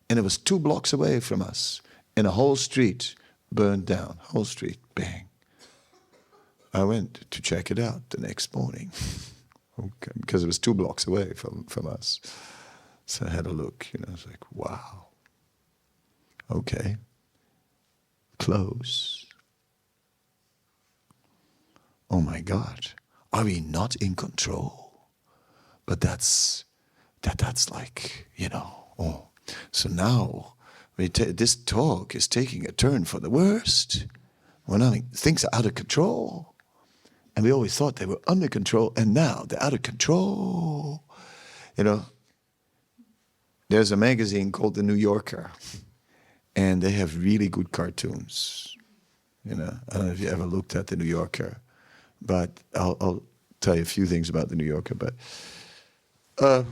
and it was 2 blocks away from us, in a whole street burned down, whole street, bang. I went to check it out the next morning, okay, because it was 2 blocks away from us. So I had a look, I was like, wow. Okay. Close. Oh my God. Are we not in control? But that's like, oh. So now this talk is taking a turn for the worst. When things are out of control. And we always thought they were under control, and now they're out of control. There's a magazine called The New Yorker, and they have really good cartoons. I don't know if you ever looked at The New Yorker, but I'll tell you a few things about The New Yorker. But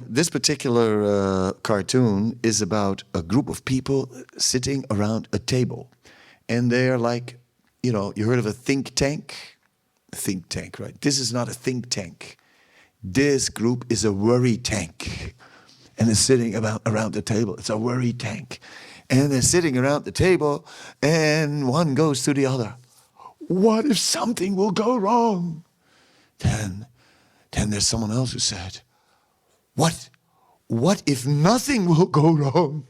this particular cartoon is about a group of people sitting around a table. And they're like, you heard of a think tank? Think tank, right? This is not a think tank. This group is a worry tank. And they're sitting around the table. It's a worry tank. And they're sitting around the table, and one goes to the other. What if something will go wrong? Then there's someone else who said, What if nothing will go wrong?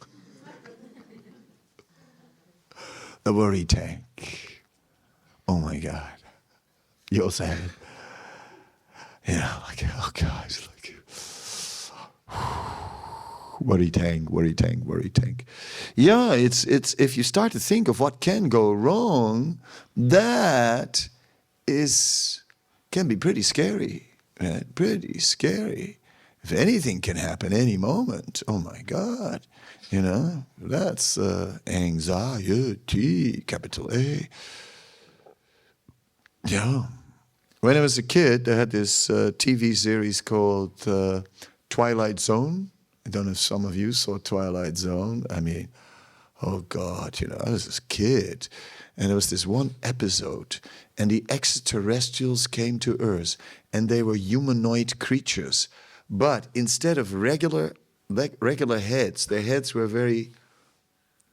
The worry tank. Oh my God. You'll say, like, oh guys, like, worry tank. Yeah, it's if you start to think of what can go wrong, that can be pretty scary, right? Pretty scary. If anything can happen any moment, oh my God, that's anxiety, capital A. Yeah. When I was a kid, I had this TV series called Twilight Zone. I don't know if some of you saw Twilight Zone. I mean, oh God, I was this kid. And there was this one episode, and the extraterrestrials came to Earth, and they were humanoid creatures. But instead of regular heads, their heads were very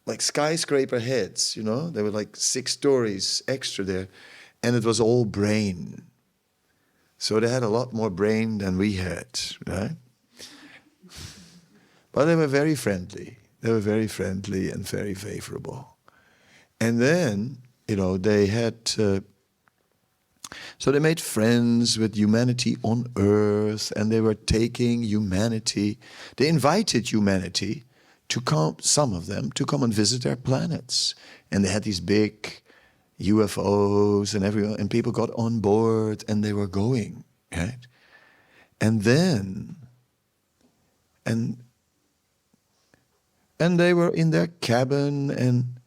like skyscraper heads, They were like 6 stories extra there. And it was all brain. So they had a lot more brain than we had, right? But they were very friendly. They were very friendly and very favorable. And then, they had... so they made friends with humanity on Earth, and they were taking humanity. They invited humanity to come, some of them, to come and visit their planets. And they had these big UFOs and everyone, and people got on board, and they were going, right? And then, and they were in their cabin, and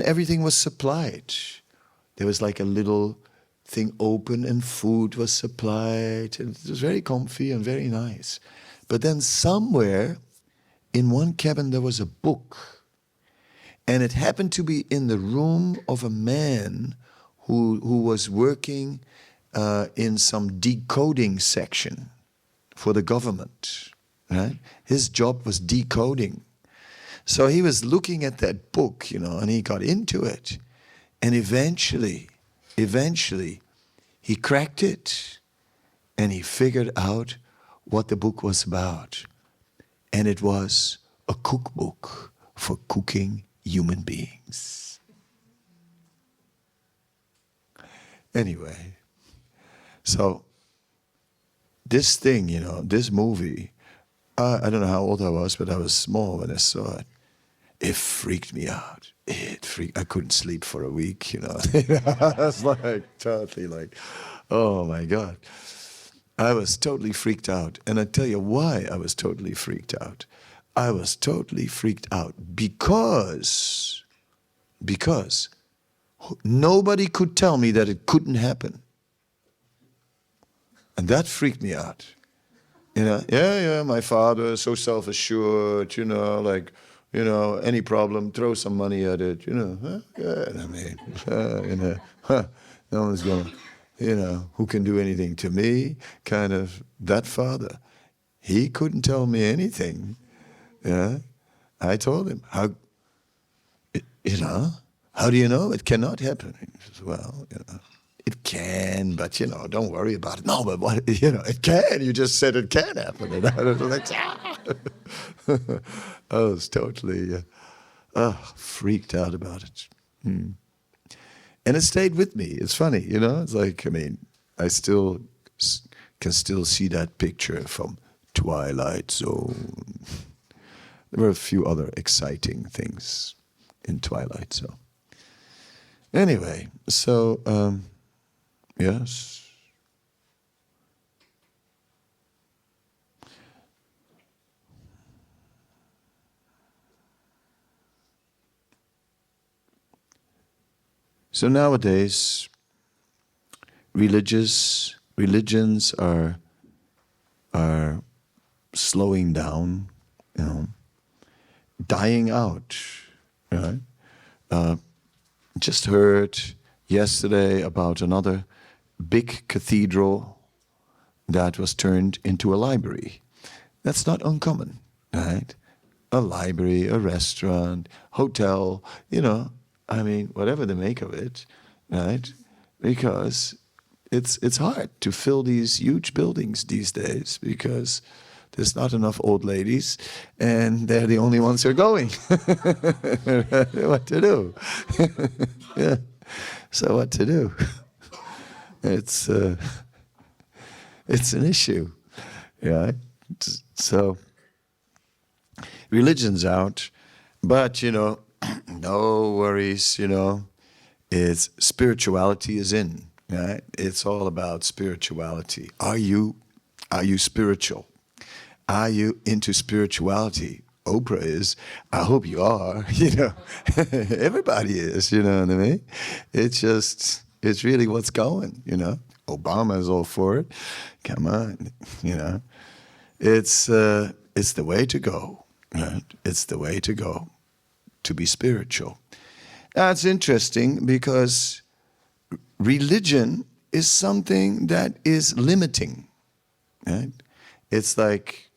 everything was supplied. There was like a little thing open, and food was supplied, and it was very comfy and very nice. But then somewhere in one cabin there was a book. And it happened to be in the room of a man who was working in some decoding section for the government. Right? His job was decoding. So he was looking at that book, and he got into it. And eventually, he cracked it, and he figured out what the book was about. And it was a cookbook for cooking human beings. Anyway, so this thing, this movie, I don't know how old I was, but I was small when I saw it. It freaked me out. I couldn't sleep for a week, I was like totally like, oh my God. I was totally freaked out. And I tell you why I was totally freaked out. I was totally freaked out because nobody could tell me that it couldn't happen. And that freaked me out. My father is so self-assured, any problem, throw some money at it, no one's going to, who can do anything to me, kind of, that father. He couldn't tell me anything. I told him, how How do you know it cannot happen? He says, well, it can, but don't worry about it. No, but what, it can. You just said it can happen. And I was like, I was totally freaked out about it. And it stayed with me. It's funny, It's like, I still can still see that picture from Twilight Zone. There were a few other exciting things in Twilight Zone. Anyway, so, yes. So nowadays, religions are slowing down, dying out, right? Just heard yesterday about another big cathedral that was turned into a library. That's not uncommon, right? A library, a restaurant, hotel, whatever they make of it, right? Because it's hard to fill these huge buildings these days because there's not enough old ladies and they're the only ones who are going. What to do? Yeah. So what to do? It's an issue, yeah. So religion's out, but no worries. It's spirituality is in. Right? It's all about spirituality. Are you spiritual? Are you into spirituality? Oprah is. I hope you are. Everybody is. You know what I mean? It's really what's going. Obama is all for it. Come on. It's the way to go. Right? It's the way to go. To be spiritual. That's interesting because religion is something that is limiting, right? It's like,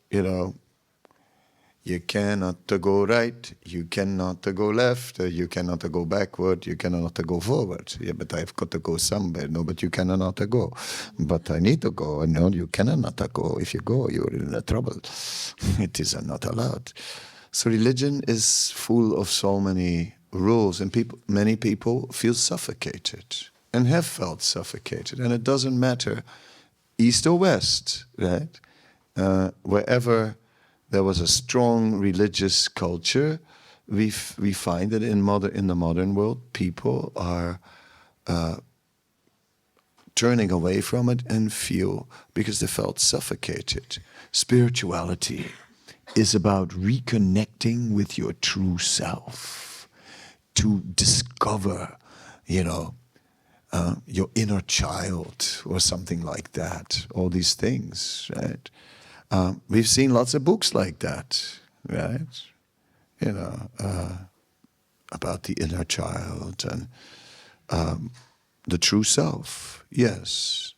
you cannot go right, you cannot go left, you cannot go backward, you cannot go forward. Yeah, but I've got to go somewhere. No, but you cannot go. But I need to go. No, you cannot go. If you go, you're in trouble. It is not allowed. So religion is full of so many rules, and many people feel suffocated. And have felt suffocated. And it doesn't matter, east or west, right? Wherever there was a strong religious culture, we find that in the modern world, people are turning away from it and feel, because they felt suffocated. Spirituality is about reconnecting with your true self, to discover, your inner child or something like that, all these things, right? We've seen lots of books like that, right? About the inner child and the true self, yes.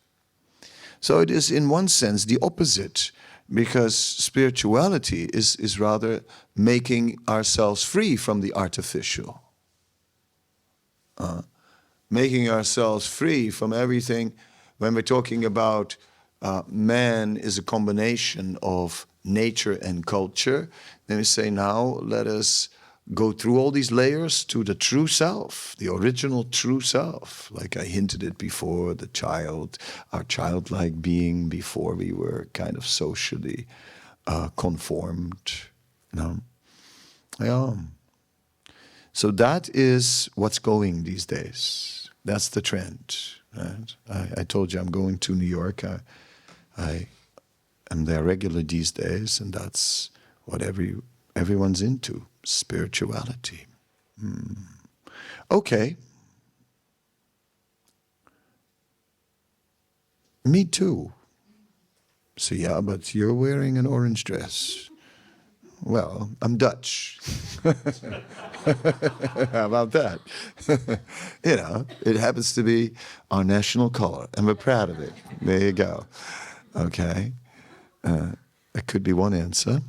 So it is in one sense the opposite, because spirituality is rather making ourselves free from the artificial. Making ourselves free from everything. When we're talking about man is a combination of nature and culture, then we say now let us go through all these layers to the true self, the original true self. Like I hinted it before, the child, our childlike being before we were kind of socially conformed. Yeah. So that is what's going these days. That's the trend. Right? I told you I'm going to New York. I am there regularly these days, and that's what everyone's into, spirituality. Okay. Me too. So yeah, but you're wearing an orange dress. Well, I'm Dutch. How about that? It happens to be our national color, and we're proud of it. There you go. Okay. That could be one answer.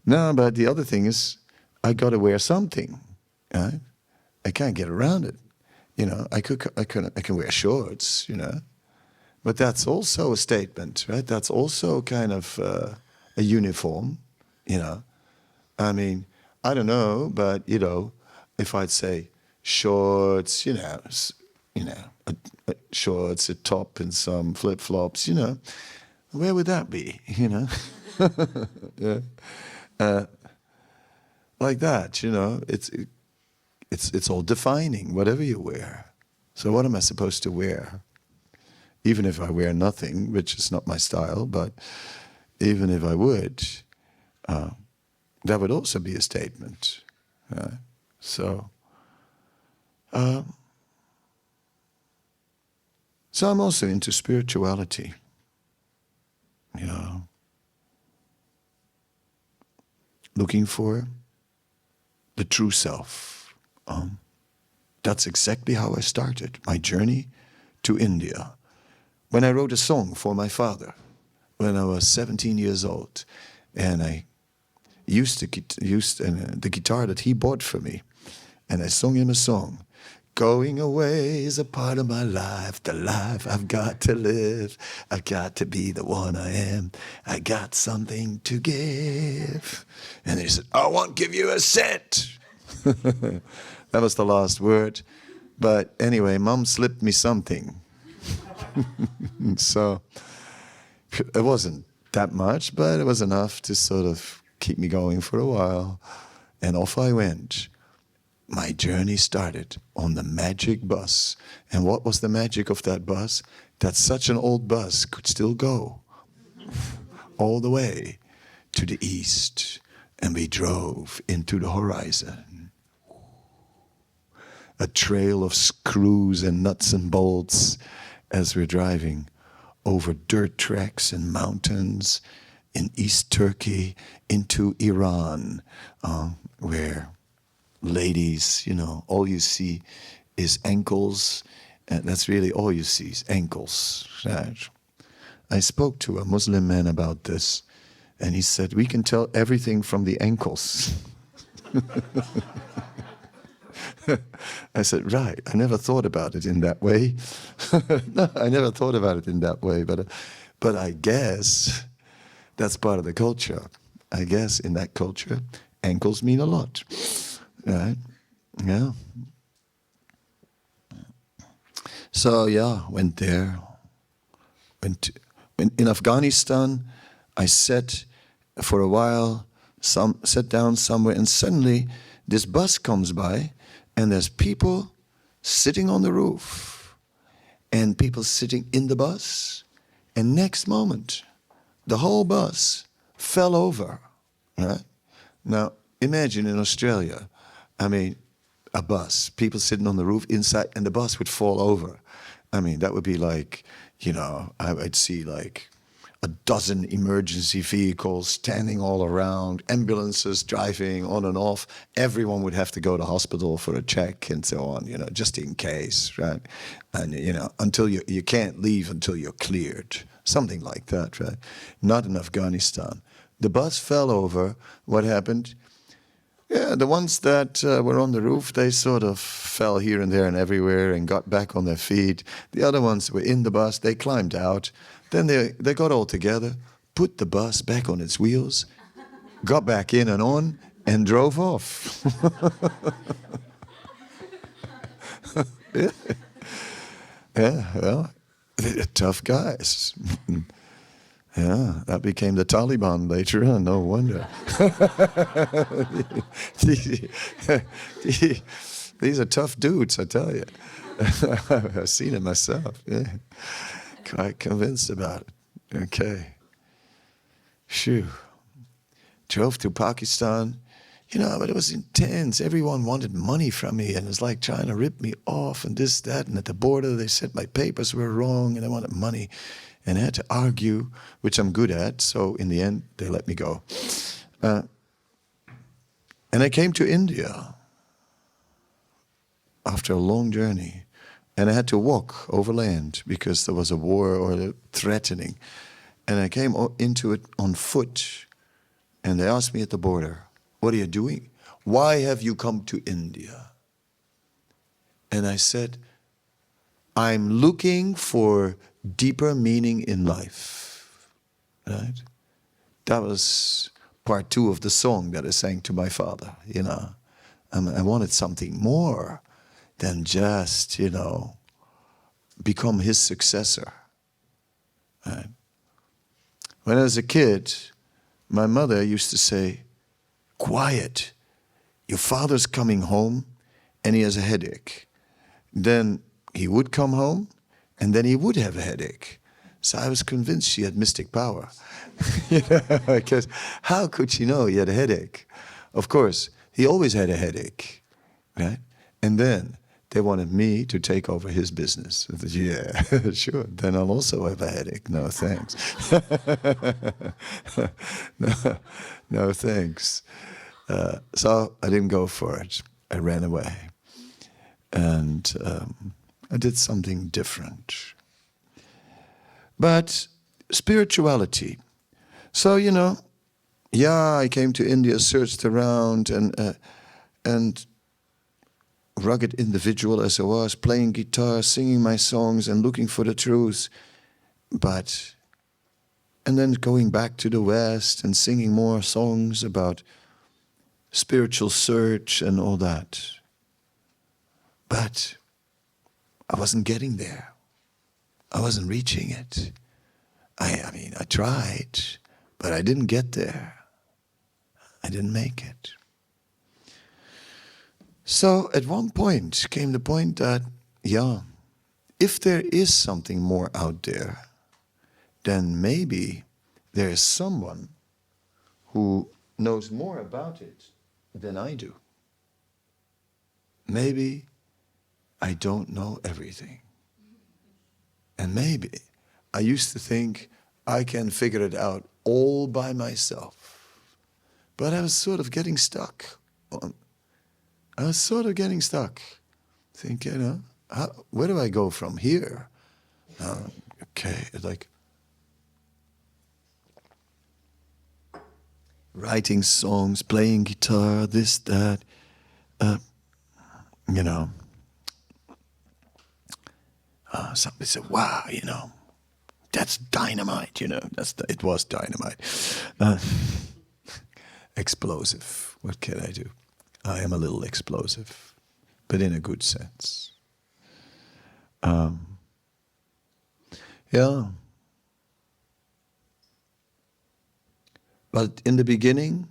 No, but the other thing is, I got to wear something. Right? I can't get around it. You know, I can wear shorts, you know. But that's also a statement, right? That's also kind of a uniform, you know. I mean, I don't know, but, you know, if I'd say shorts, shorts, a top and some flip-flops, you know, where would that be, you know? Yeah. Like that, you know, it's all defining, whatever you wear. So what am I supposed to wear? Even if I wear nothing, which is not my style, but even if I would, that would also be a statement. So I'm also into spirituality. You know, looking for the true self. That's exactly how I started my journey to India. When I wrote a song for my father when I was 17 years old, and I used the guitar that he bought for me, and I sung him a song. Going away is a part of my life, the life I've got to live. I've got to be the one I am. I got something to give. And he said, I won't give you a cent. That was the last word. But anyway, Mom slipped me something. So it wasn't that much, but it was enough to sort of keep me going for a while. And off I went. My journey started on the magic bus. And what was the magic of that bus? That such an old bus could still go all the way to the east. And we drove into the horizon. A trail of screws and nuts and bolts as we're driving over dirt tracks and mountains in East Turkey into Iran, where ladies, you know, all you see is ankles, and that's really all you see is ankles. Right? I spoke to a Muslim man about this, and he said, we can tell everything from the ankles. I said, right, I never thought about it in that way. No, I never thought about it in that way, but I guess that's part of the culture. I guess in that culture, ankles mean a lot. Right? Yeah. So yeah, went there. In Afghanistan, I sat for a while, sat down somewhere, and suddenly this bus comes by, and there's people sitting on the roof, and people sitting in the bus, and next moment, the whole bus fell over. Right? Now, imagine in Australia, I mean, a bus, people sitting on the roof inside, and the bus would fall over. I mean, that would be like, you know, I'd see like a dozen emergency vehicles standing all around, ambulances driving on and off. Everyone would have to go to hospital for a check and so on, you know, just in case, right? And, you know, until you can't leave until you're cleared. Something like that, right? Not in Afghanistan. The bus fell over. What happened? Yeah, the ones that were on the roof, they sort of fell here and there and everywhere and got back on their feet. The other ones were in the bus, they climbed out. Then they got all together, put the bus back on its wheels, got back in and on, and drove off. Yeah, well, they're tough guys. Yeah, that became the Taliban later on, no wonder. These are tough dudes, I tell you. I've seen it myself, yeah. Quite convinced about it. Okay. Phew. Drove to Pakistan, you know, but it was intense. Everyone wanted money from me, and it was like trying to rip me off and this, that, and at the border they said my papers were wrong and they wanted money. And I had to argue, which I'm good at, so in the end, they let me go. And I came to India after a long journey, and I had to walk overland because there was a war or threatening. And I came into it on foot, and they asked me at the border, what are you doing? why have you come to India? And I said, I'm looking for deeper meaning in life. Right? That was part 2 of the song that I sang to my father, you know. I wanted something more than just, you know, become his successor. Right? When I was a kid, my mother used to say, quiet, your father's coming home and he has a headache. Then he would come home and then he would have a headache. So I was convinced she had mystic power. You know, because how could she know he had a headache? Of course, he always had a headache, right? And then they wanted me to take over his business. I said, yeah, sure. Then I'll also have a headache. No, thanks. no, thanks. So I didn't go for it. I ran away. And I did something different. But spirituality. So, you know, yeah, I came to India, searched around, and rugged individual as I was, playing guitar, singing my songs and looking for the truth. And then going back to the West and singing more songs about spiritual search and all that. But I wasn't getting there. I wasn't reaching it. I mean, I tried, but I didn't get there. I didn't make it. So at one point came the point that, yeah, if there is something more out there, then maybe there is someone who knows more about it than I do. Maybe I don't know everything. And maybe I used to think I can figure it out all by myself. But I was sort of getting stuck. Think, you know, where do I go from here? Okay, like writing songs, playing guitar, this, that, you know. Somebody said, wow, you know, that's dynamite, you know. It was dynamite. Explosive. What can I do? I am a little explosive, but in a good sense. Yeah. But in the beginning,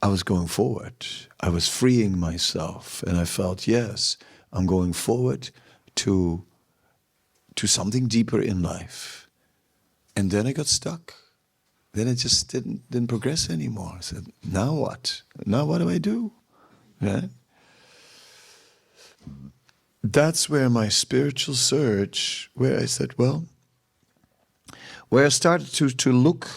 I was going forward. I was freeing myself, and I felt, yes, I'm going forward to something deeper in life. And then I got stuck. Then it just didn't progress anymore. I said, now what? Now what do I do? Right? That's where my spiritual search, where I said, well, where I started to look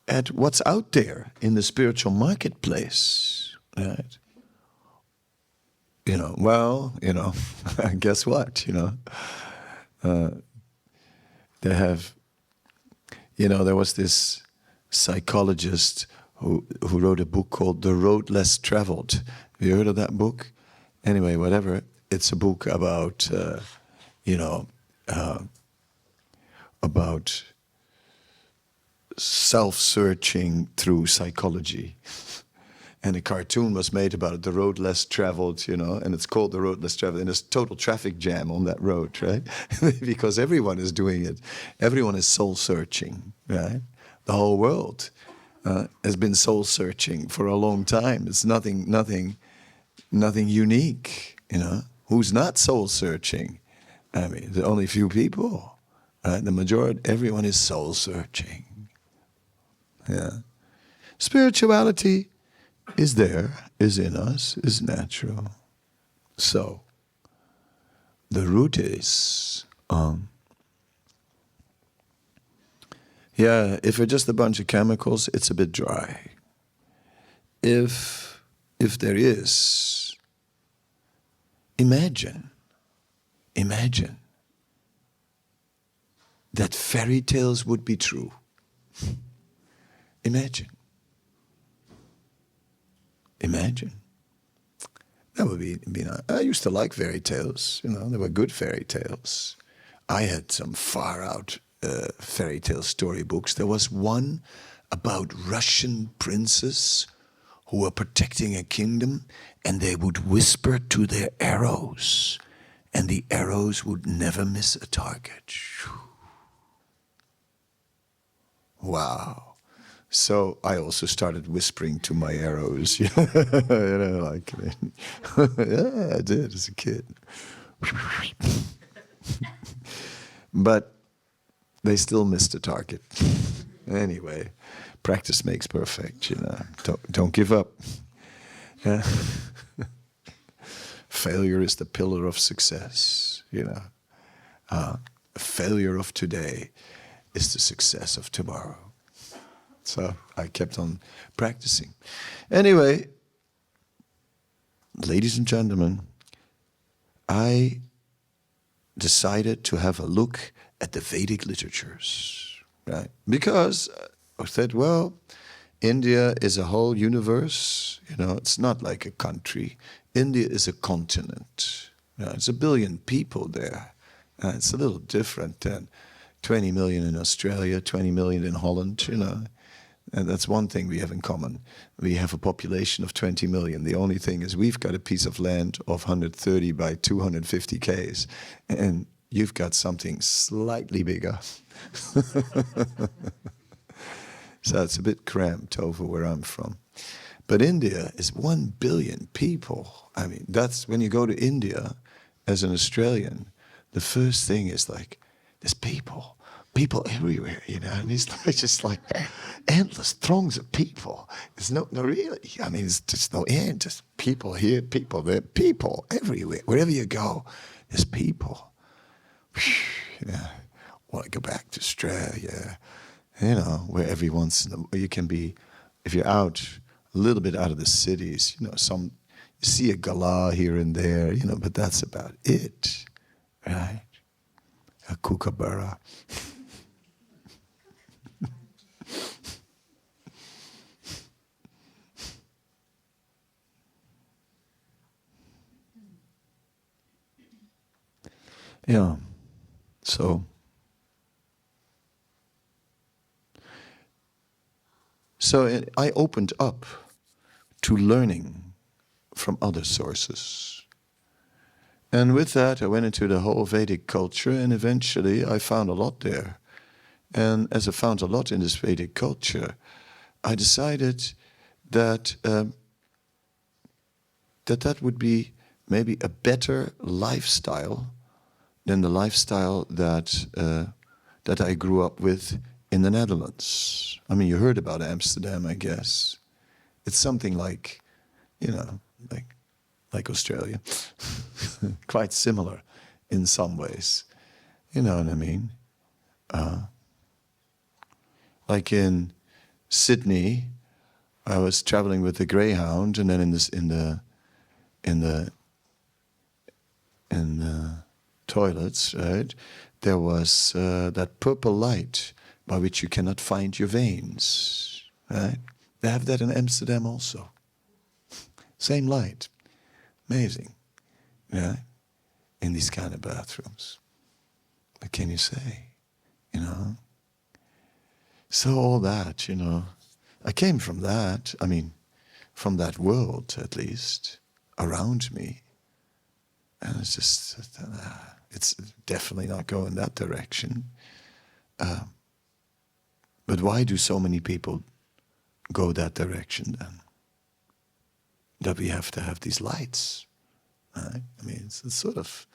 at what's out there in the spiritual marketplace, right? You know, well, you know, guess what, you know? They have, you know, there was this psychologist who wrote a book called The Road Less Traveled. Have you heard of that book? Anyway, whatever. It's a book about, you know, about self-searching through psychology. And a cartoon was made about it, The Road Less Traveled, you know, and it's called The Road Less Traveled. And there's total traffic jam on that road, right? Because everyone is doing it. Everyone is soul-searching, right? The whole world has been soul-searching for a long time. It's nothing unique, you know. Who's not soul-searching? I mean, there are only a few people, right? The majority, everyone is soul-searching. Yeah. Spirituality is there, is in us, is natural. So, the root is, yeah, if it's just a bunch of chemicals, it's a bit dry. If there is, imagine that fairy tales would be true. Imagine. Imagine. That would be nice. I used to like fairy tales. They were good fairy tales. I had some far out fairy tale storybooks. There was one about Russian princes who were protecting a kingdom, and they would whisper to their arrows, and the arrows would never miss a target. Wow. So I also started whispering to my arrows, yeah, I did as a kid. But they still missed the target. Anyway, practice makes perfect, Don't give up. Yeah. Failure is the pillar of success, The failure of today is the success of tomorrow. So I kept on practicing. Anyway, ladies and gentlemen, I decided to have a look at the Vedic literatures, right? Because I said, well, India is a whole universe. It's not like a country. India is a continent. It's 1 billion people there. It's a little different than 20 million in Australia, 20 million in Holland, And that's one thing we have in common. We have a population of 20 million. The only thing is we've got a piece of land of 130 by 250 k's, and you've got something slightly bigger. So it's a bit cramped over where I'm from. But India is 1 billion people. I mean, that's when you go to India as an Australian, the first thing is like, there's people everywhere, and it's just like endless throngs of people. There's no really, it's just no end, just people here, people there, people everywhere. Wherever you go, there's people. Yeah, want to go back to Australia, where every once in a while you can be, if you're out, a little bit out of the cities, you see a gala here and there, but that's about it, right? A kookaburra. Yeah, so I opened up to learning from other sources. And with that, I went into the whole Vedic culture, and eventually I found a lot there. And as I found a lot in this Vedic culture, I decided that that would be maybe a better lifestyle than the lifestyle that I grew up with in the Netherlands. I mean, you heard about Amsterdam, I guess. It's something like, like Australia. Quite similar in some ways. You know what I mean? Like in Sydney, I was traveling with the Greyhound, and then in the toilets, right, there was that purple light by which you cannot find your veins, right? They have that in Amsterdam also. Same light. Amazing, yeah, in these kind of bathrooms. What can you say, So all that, I came from that, from that world at least, around me. And it's just, it's definitely not going that direction. But why do so many people go that direction then? That we have to have these lights, right? It's sort of,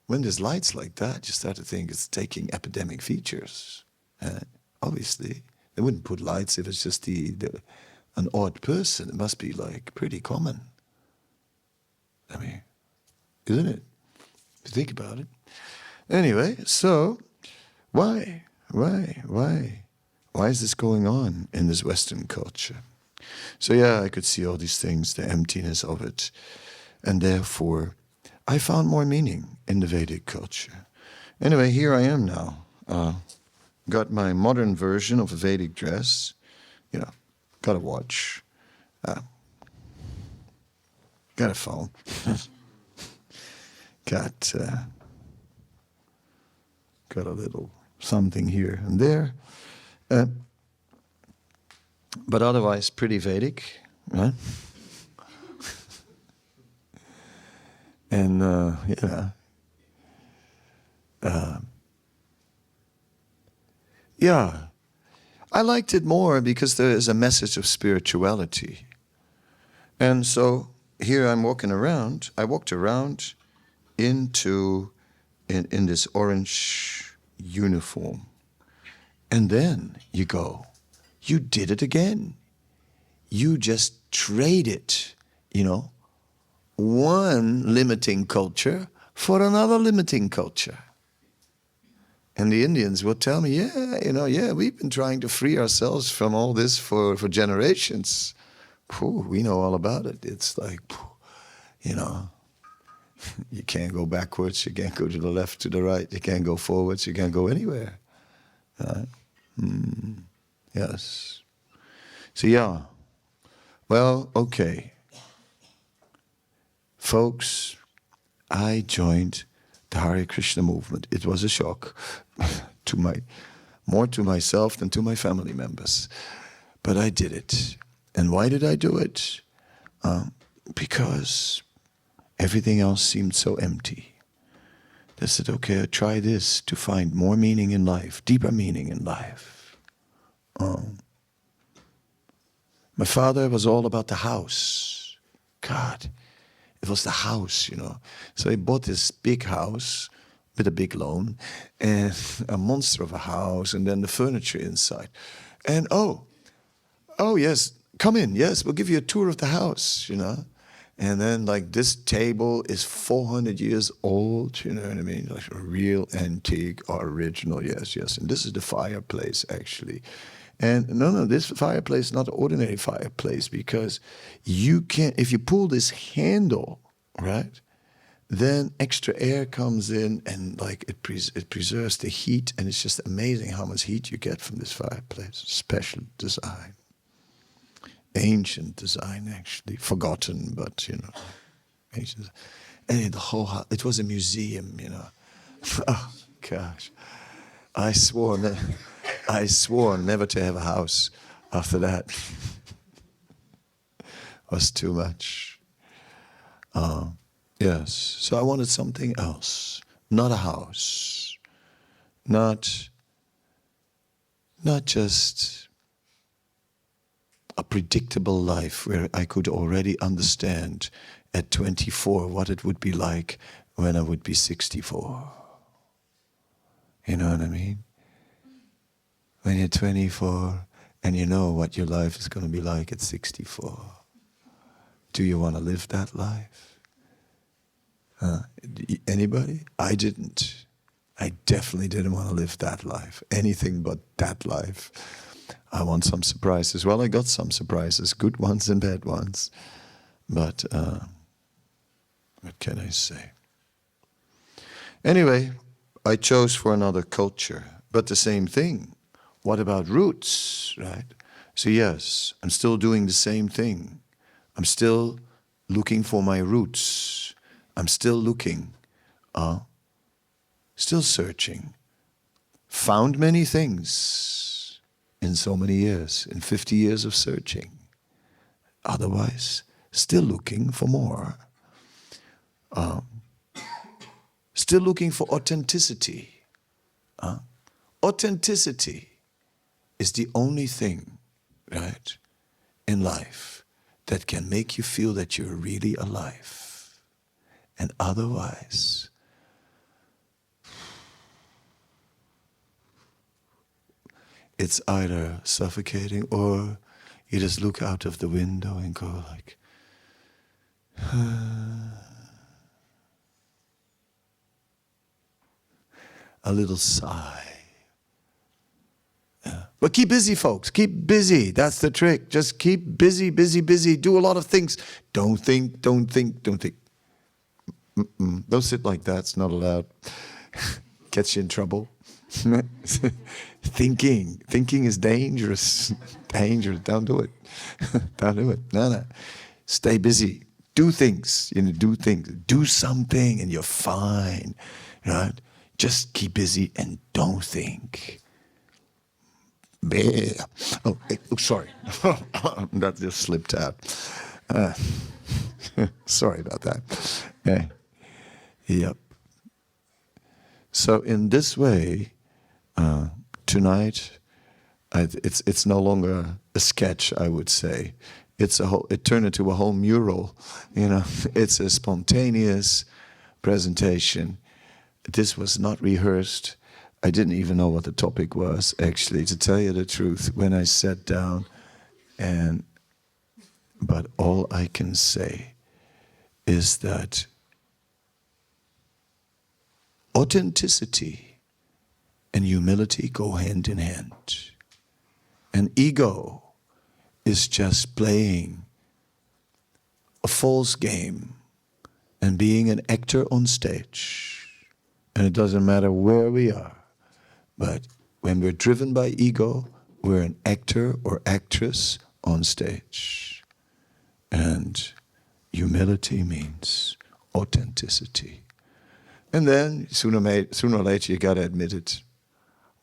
when there's lights like that, you start to think it's taking epidemic features. Obviously, they wouldn't put lights if it's just an odd person. It must be like pretty common. Isn't it? If you think about it. Anyway, so why is this going on in this Western culture? So yeah, I could see all these things, the emptiness of it. And therefore, I found more meaning in the Vedic culture. Anyway, here I am now. Got my modern version of a Vedic dress. Got a watch. got a phone. got a little something here and there. But otherwise, pretty Vedic, right? And, yeah, I liked it more because there is a message of spirituality. And so here I'm walking around. I walked around in this orange uniform. And then you go, you did it again. You just traded, one limiting culture for another limiting culture. And the Indians would tell me, we've been trying to free ourselves from all this for generations. We know all about it. It's like, you can't go backwards, you can't go to the left, to the right, you can't go forwards, you can't go anywhere. Yes. So yeah. Well, okay. Folks, I joined the Hare Krishna movement. It was a shock more to myself than to my family members. But I did it. And why did I do it? Because everything else seemed so empty. They said, okay, I'll try this to find more meaning in life, deeper meaning in life. My father was all about the house. God, it was the house, So he bought this big house with a big loan and a monster of a house and then the furniture inside. And oh yes, come in. Yes, we'll give you a tour of the house, And then like this table is 400 years old, you know what I mean? Like a real antique or original, yes. And this is the fireplace actually. And no, this fireplace is not an ordinary fireplace because you can't, if you pull this handle, right, then extra air comes in and like it preserves the heat, and it's just amazing how much heat you get from this fireplace. Special design. Ancient design actually, forgotten, but ancient. And the whole house, it was a museum, Oh gosh. I swore never to have a house after that. Was too much. Yes. So I wanted something else. Not a house. Not just a predictable life where I could already understand at 24 what it would be like when I would be 64. You know what I mean? When you're 24 and you know what your life is going to be like at 64. Do you want to live that life? Anybody? I didn't. I definitely didn't want to live that life. Anything but that life. I want some surprises. Well, I got some surprises, good ones and bad ones. But what can I say? Anyway, I chose for another culture, but the same thing. What about roots, right? So yes, I'm still doing the same thing. I'm still looking for my roots. I'm still looking, still searching. Found many things in so many years, in 50 years of searching. Otherwise, still looking for more. Still looking for authenticity. Authenticity is the only thing, right, in life that can make you feel that you're really alive. And otherwise, it's either suffocating or you just look out of the window and go like, a little sigh. Yeah. But keep busy, folks. Keep busy. That's the trick. Just keep busy, busy, busy. Do a lot of things. Don't think, don't think, don't think. Don't sit like that. It's not allowed. Gets you in trouble. Thinking is dangerous. Dangerous. Don't do it. Don't do it. No. Stay busy. do things, do something and you're fine, right? Just keep busy and don't think. Oh, sorry. That just slipped out. Sorry about that. Yep. So in this way, tonight, it's no longer a sketch, I would say. It turned into a whole mural. It's a spontaneous presentation. This was not rehearsed. I didn't even know what the topic was, actually, to tell you the truth, when I sat down. But all I can say is that authenticity and humility go hand in hand. And ego is just playing a false game and being an actor on stage. And it doesn't matter where we are, but when we're driven by ego, we're an actor or actress on stage. And humility means authenticity. And then sooner or later you gotta admit it.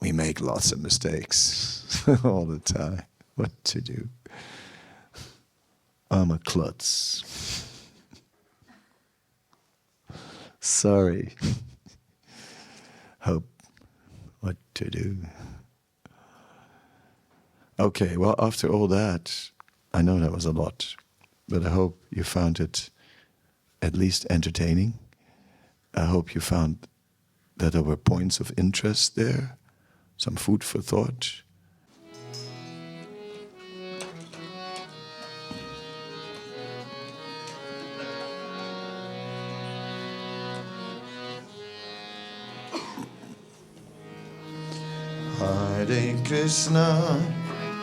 We make lots of mistakes all the time. What to do? I'm a klutz. Sorry. Hope. What to do? Okay, well, after all that, I know that was a lot, but I hope you found it at least entertaining. I hope you found that there were points of interest there, some food for thought. Hare Krishna,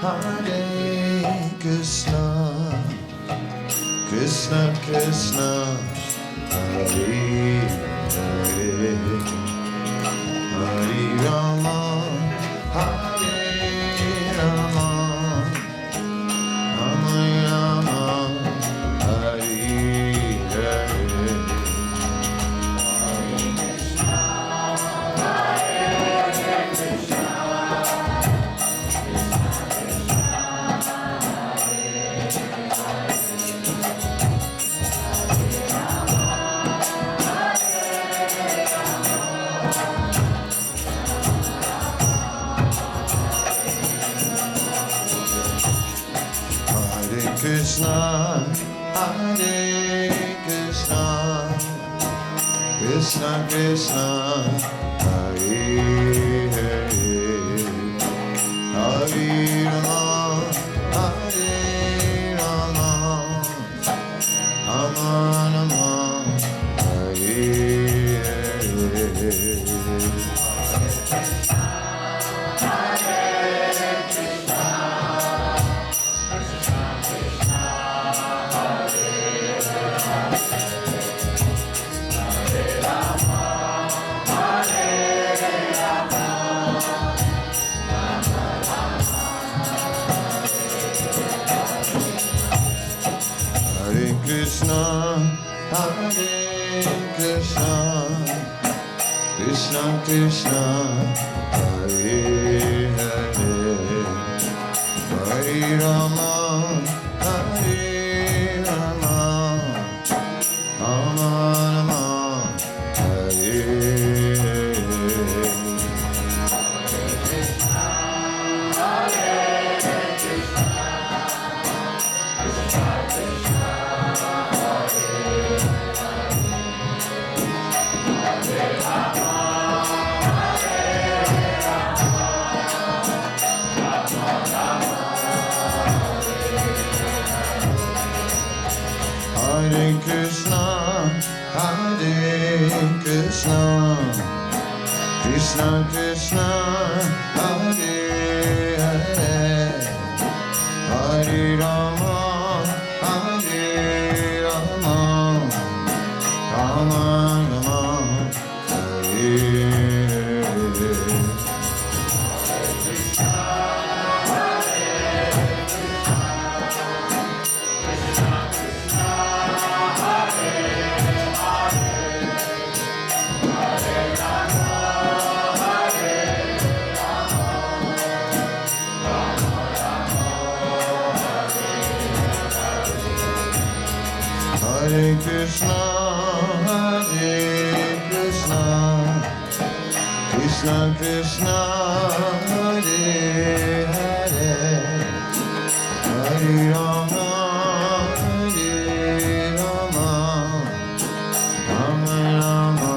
Hare Krishna, Krishna Krishna, Hare Hare, Hare Rama, Hare Rama, Rama Rama, Hare Hare. Krishna, Hare Krishna, Krishna Krishna, Hare Hare, Hare Rama, Hare Rama, Rama Rama, Hare Hare. Krishna, Hare Krishna, Krishna Krishna, Hare Hare, Hare Rama, Hare Rama, Rama Rama, Hare Hare Krishna, Hare Krishna, Krishna Krishna, Hare Hare, Hare Rama, Hare Rama, Rama Rama, Hare Hare. Hare Krishna, Hare Krishna, Krishna Krishna, Hare Hare, Hare Rama, Hare Rama, Rama Rama,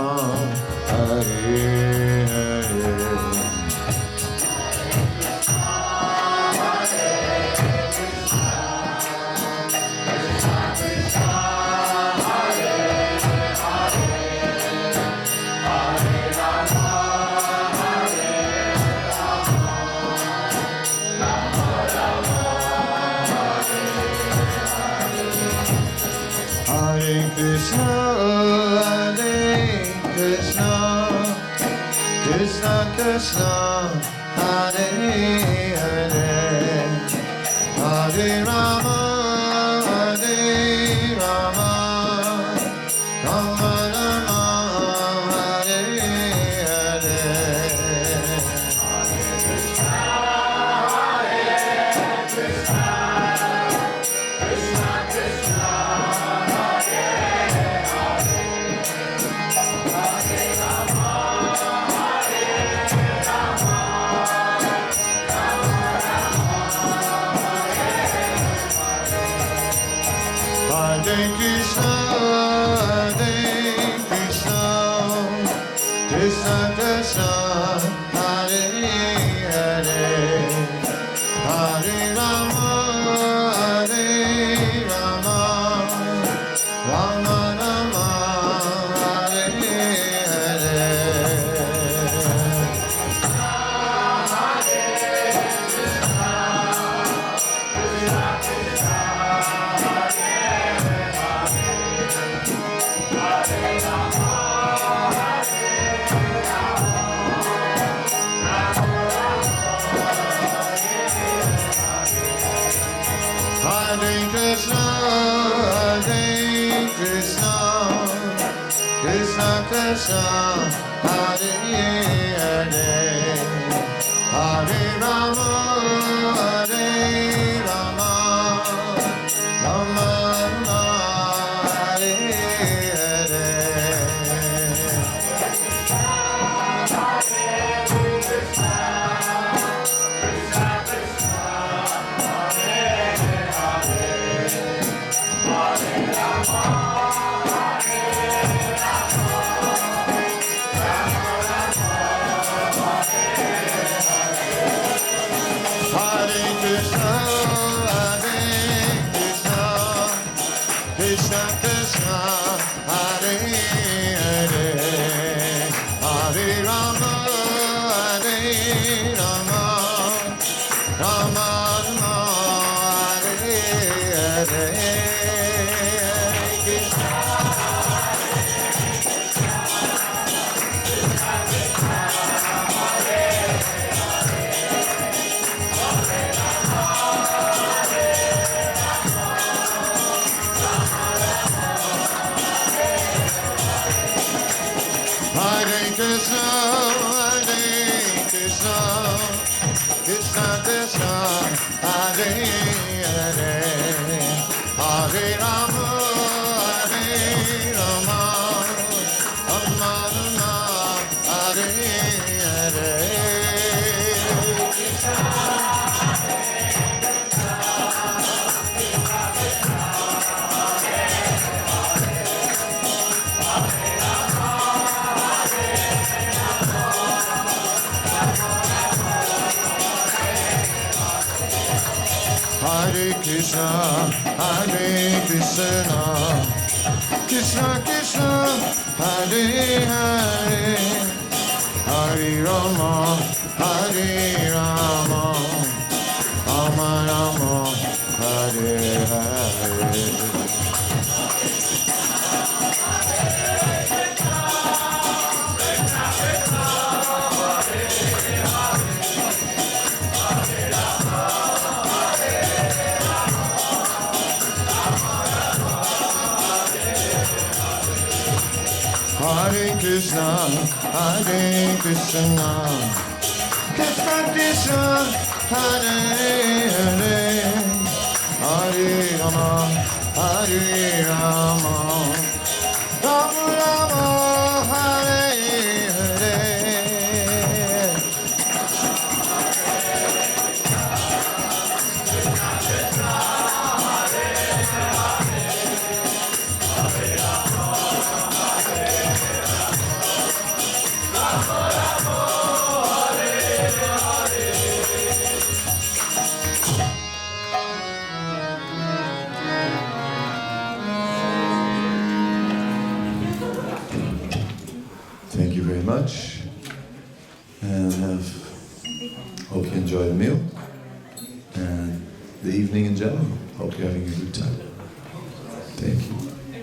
Hare Hare. Hare Krishna, Krishna Krishna, Hare Hare, Hare Rama, Hare Rama, Rama Rama, Hare Hare. Hare Krishna, Krishna Krishna, Hare Hare, Hare Rama, Hare Rama, Rama Rama, Hare Hare. Hare Krishna, Krishna Krishna, Hare Hare, Hare Rama, Hare Rama, Rama Rama, Hare Hare. Hare Krishna, Krishna Krishna, Hare Hare, Hare Rama, Hare Rama, Rama Rama, Hare Hare. Hare Krishna, Krishna Krishna, Hare Hare, Hare Rama, Hare Rama, Rama Rama, Hare Hare. Hare Krishna, Krishna Krishna, Hare Hare, Hare Rama, Hare Rama, Rama Rama, Hare Hare. Hare Krishna, Krishna Krishna, Hare Hare, Hare Rama, Hare Rama, Rama Rama, Hare Hare. Thank you very much, and hope you enjoy the meal and the evening in general. Hope you're having a good time. Thank you.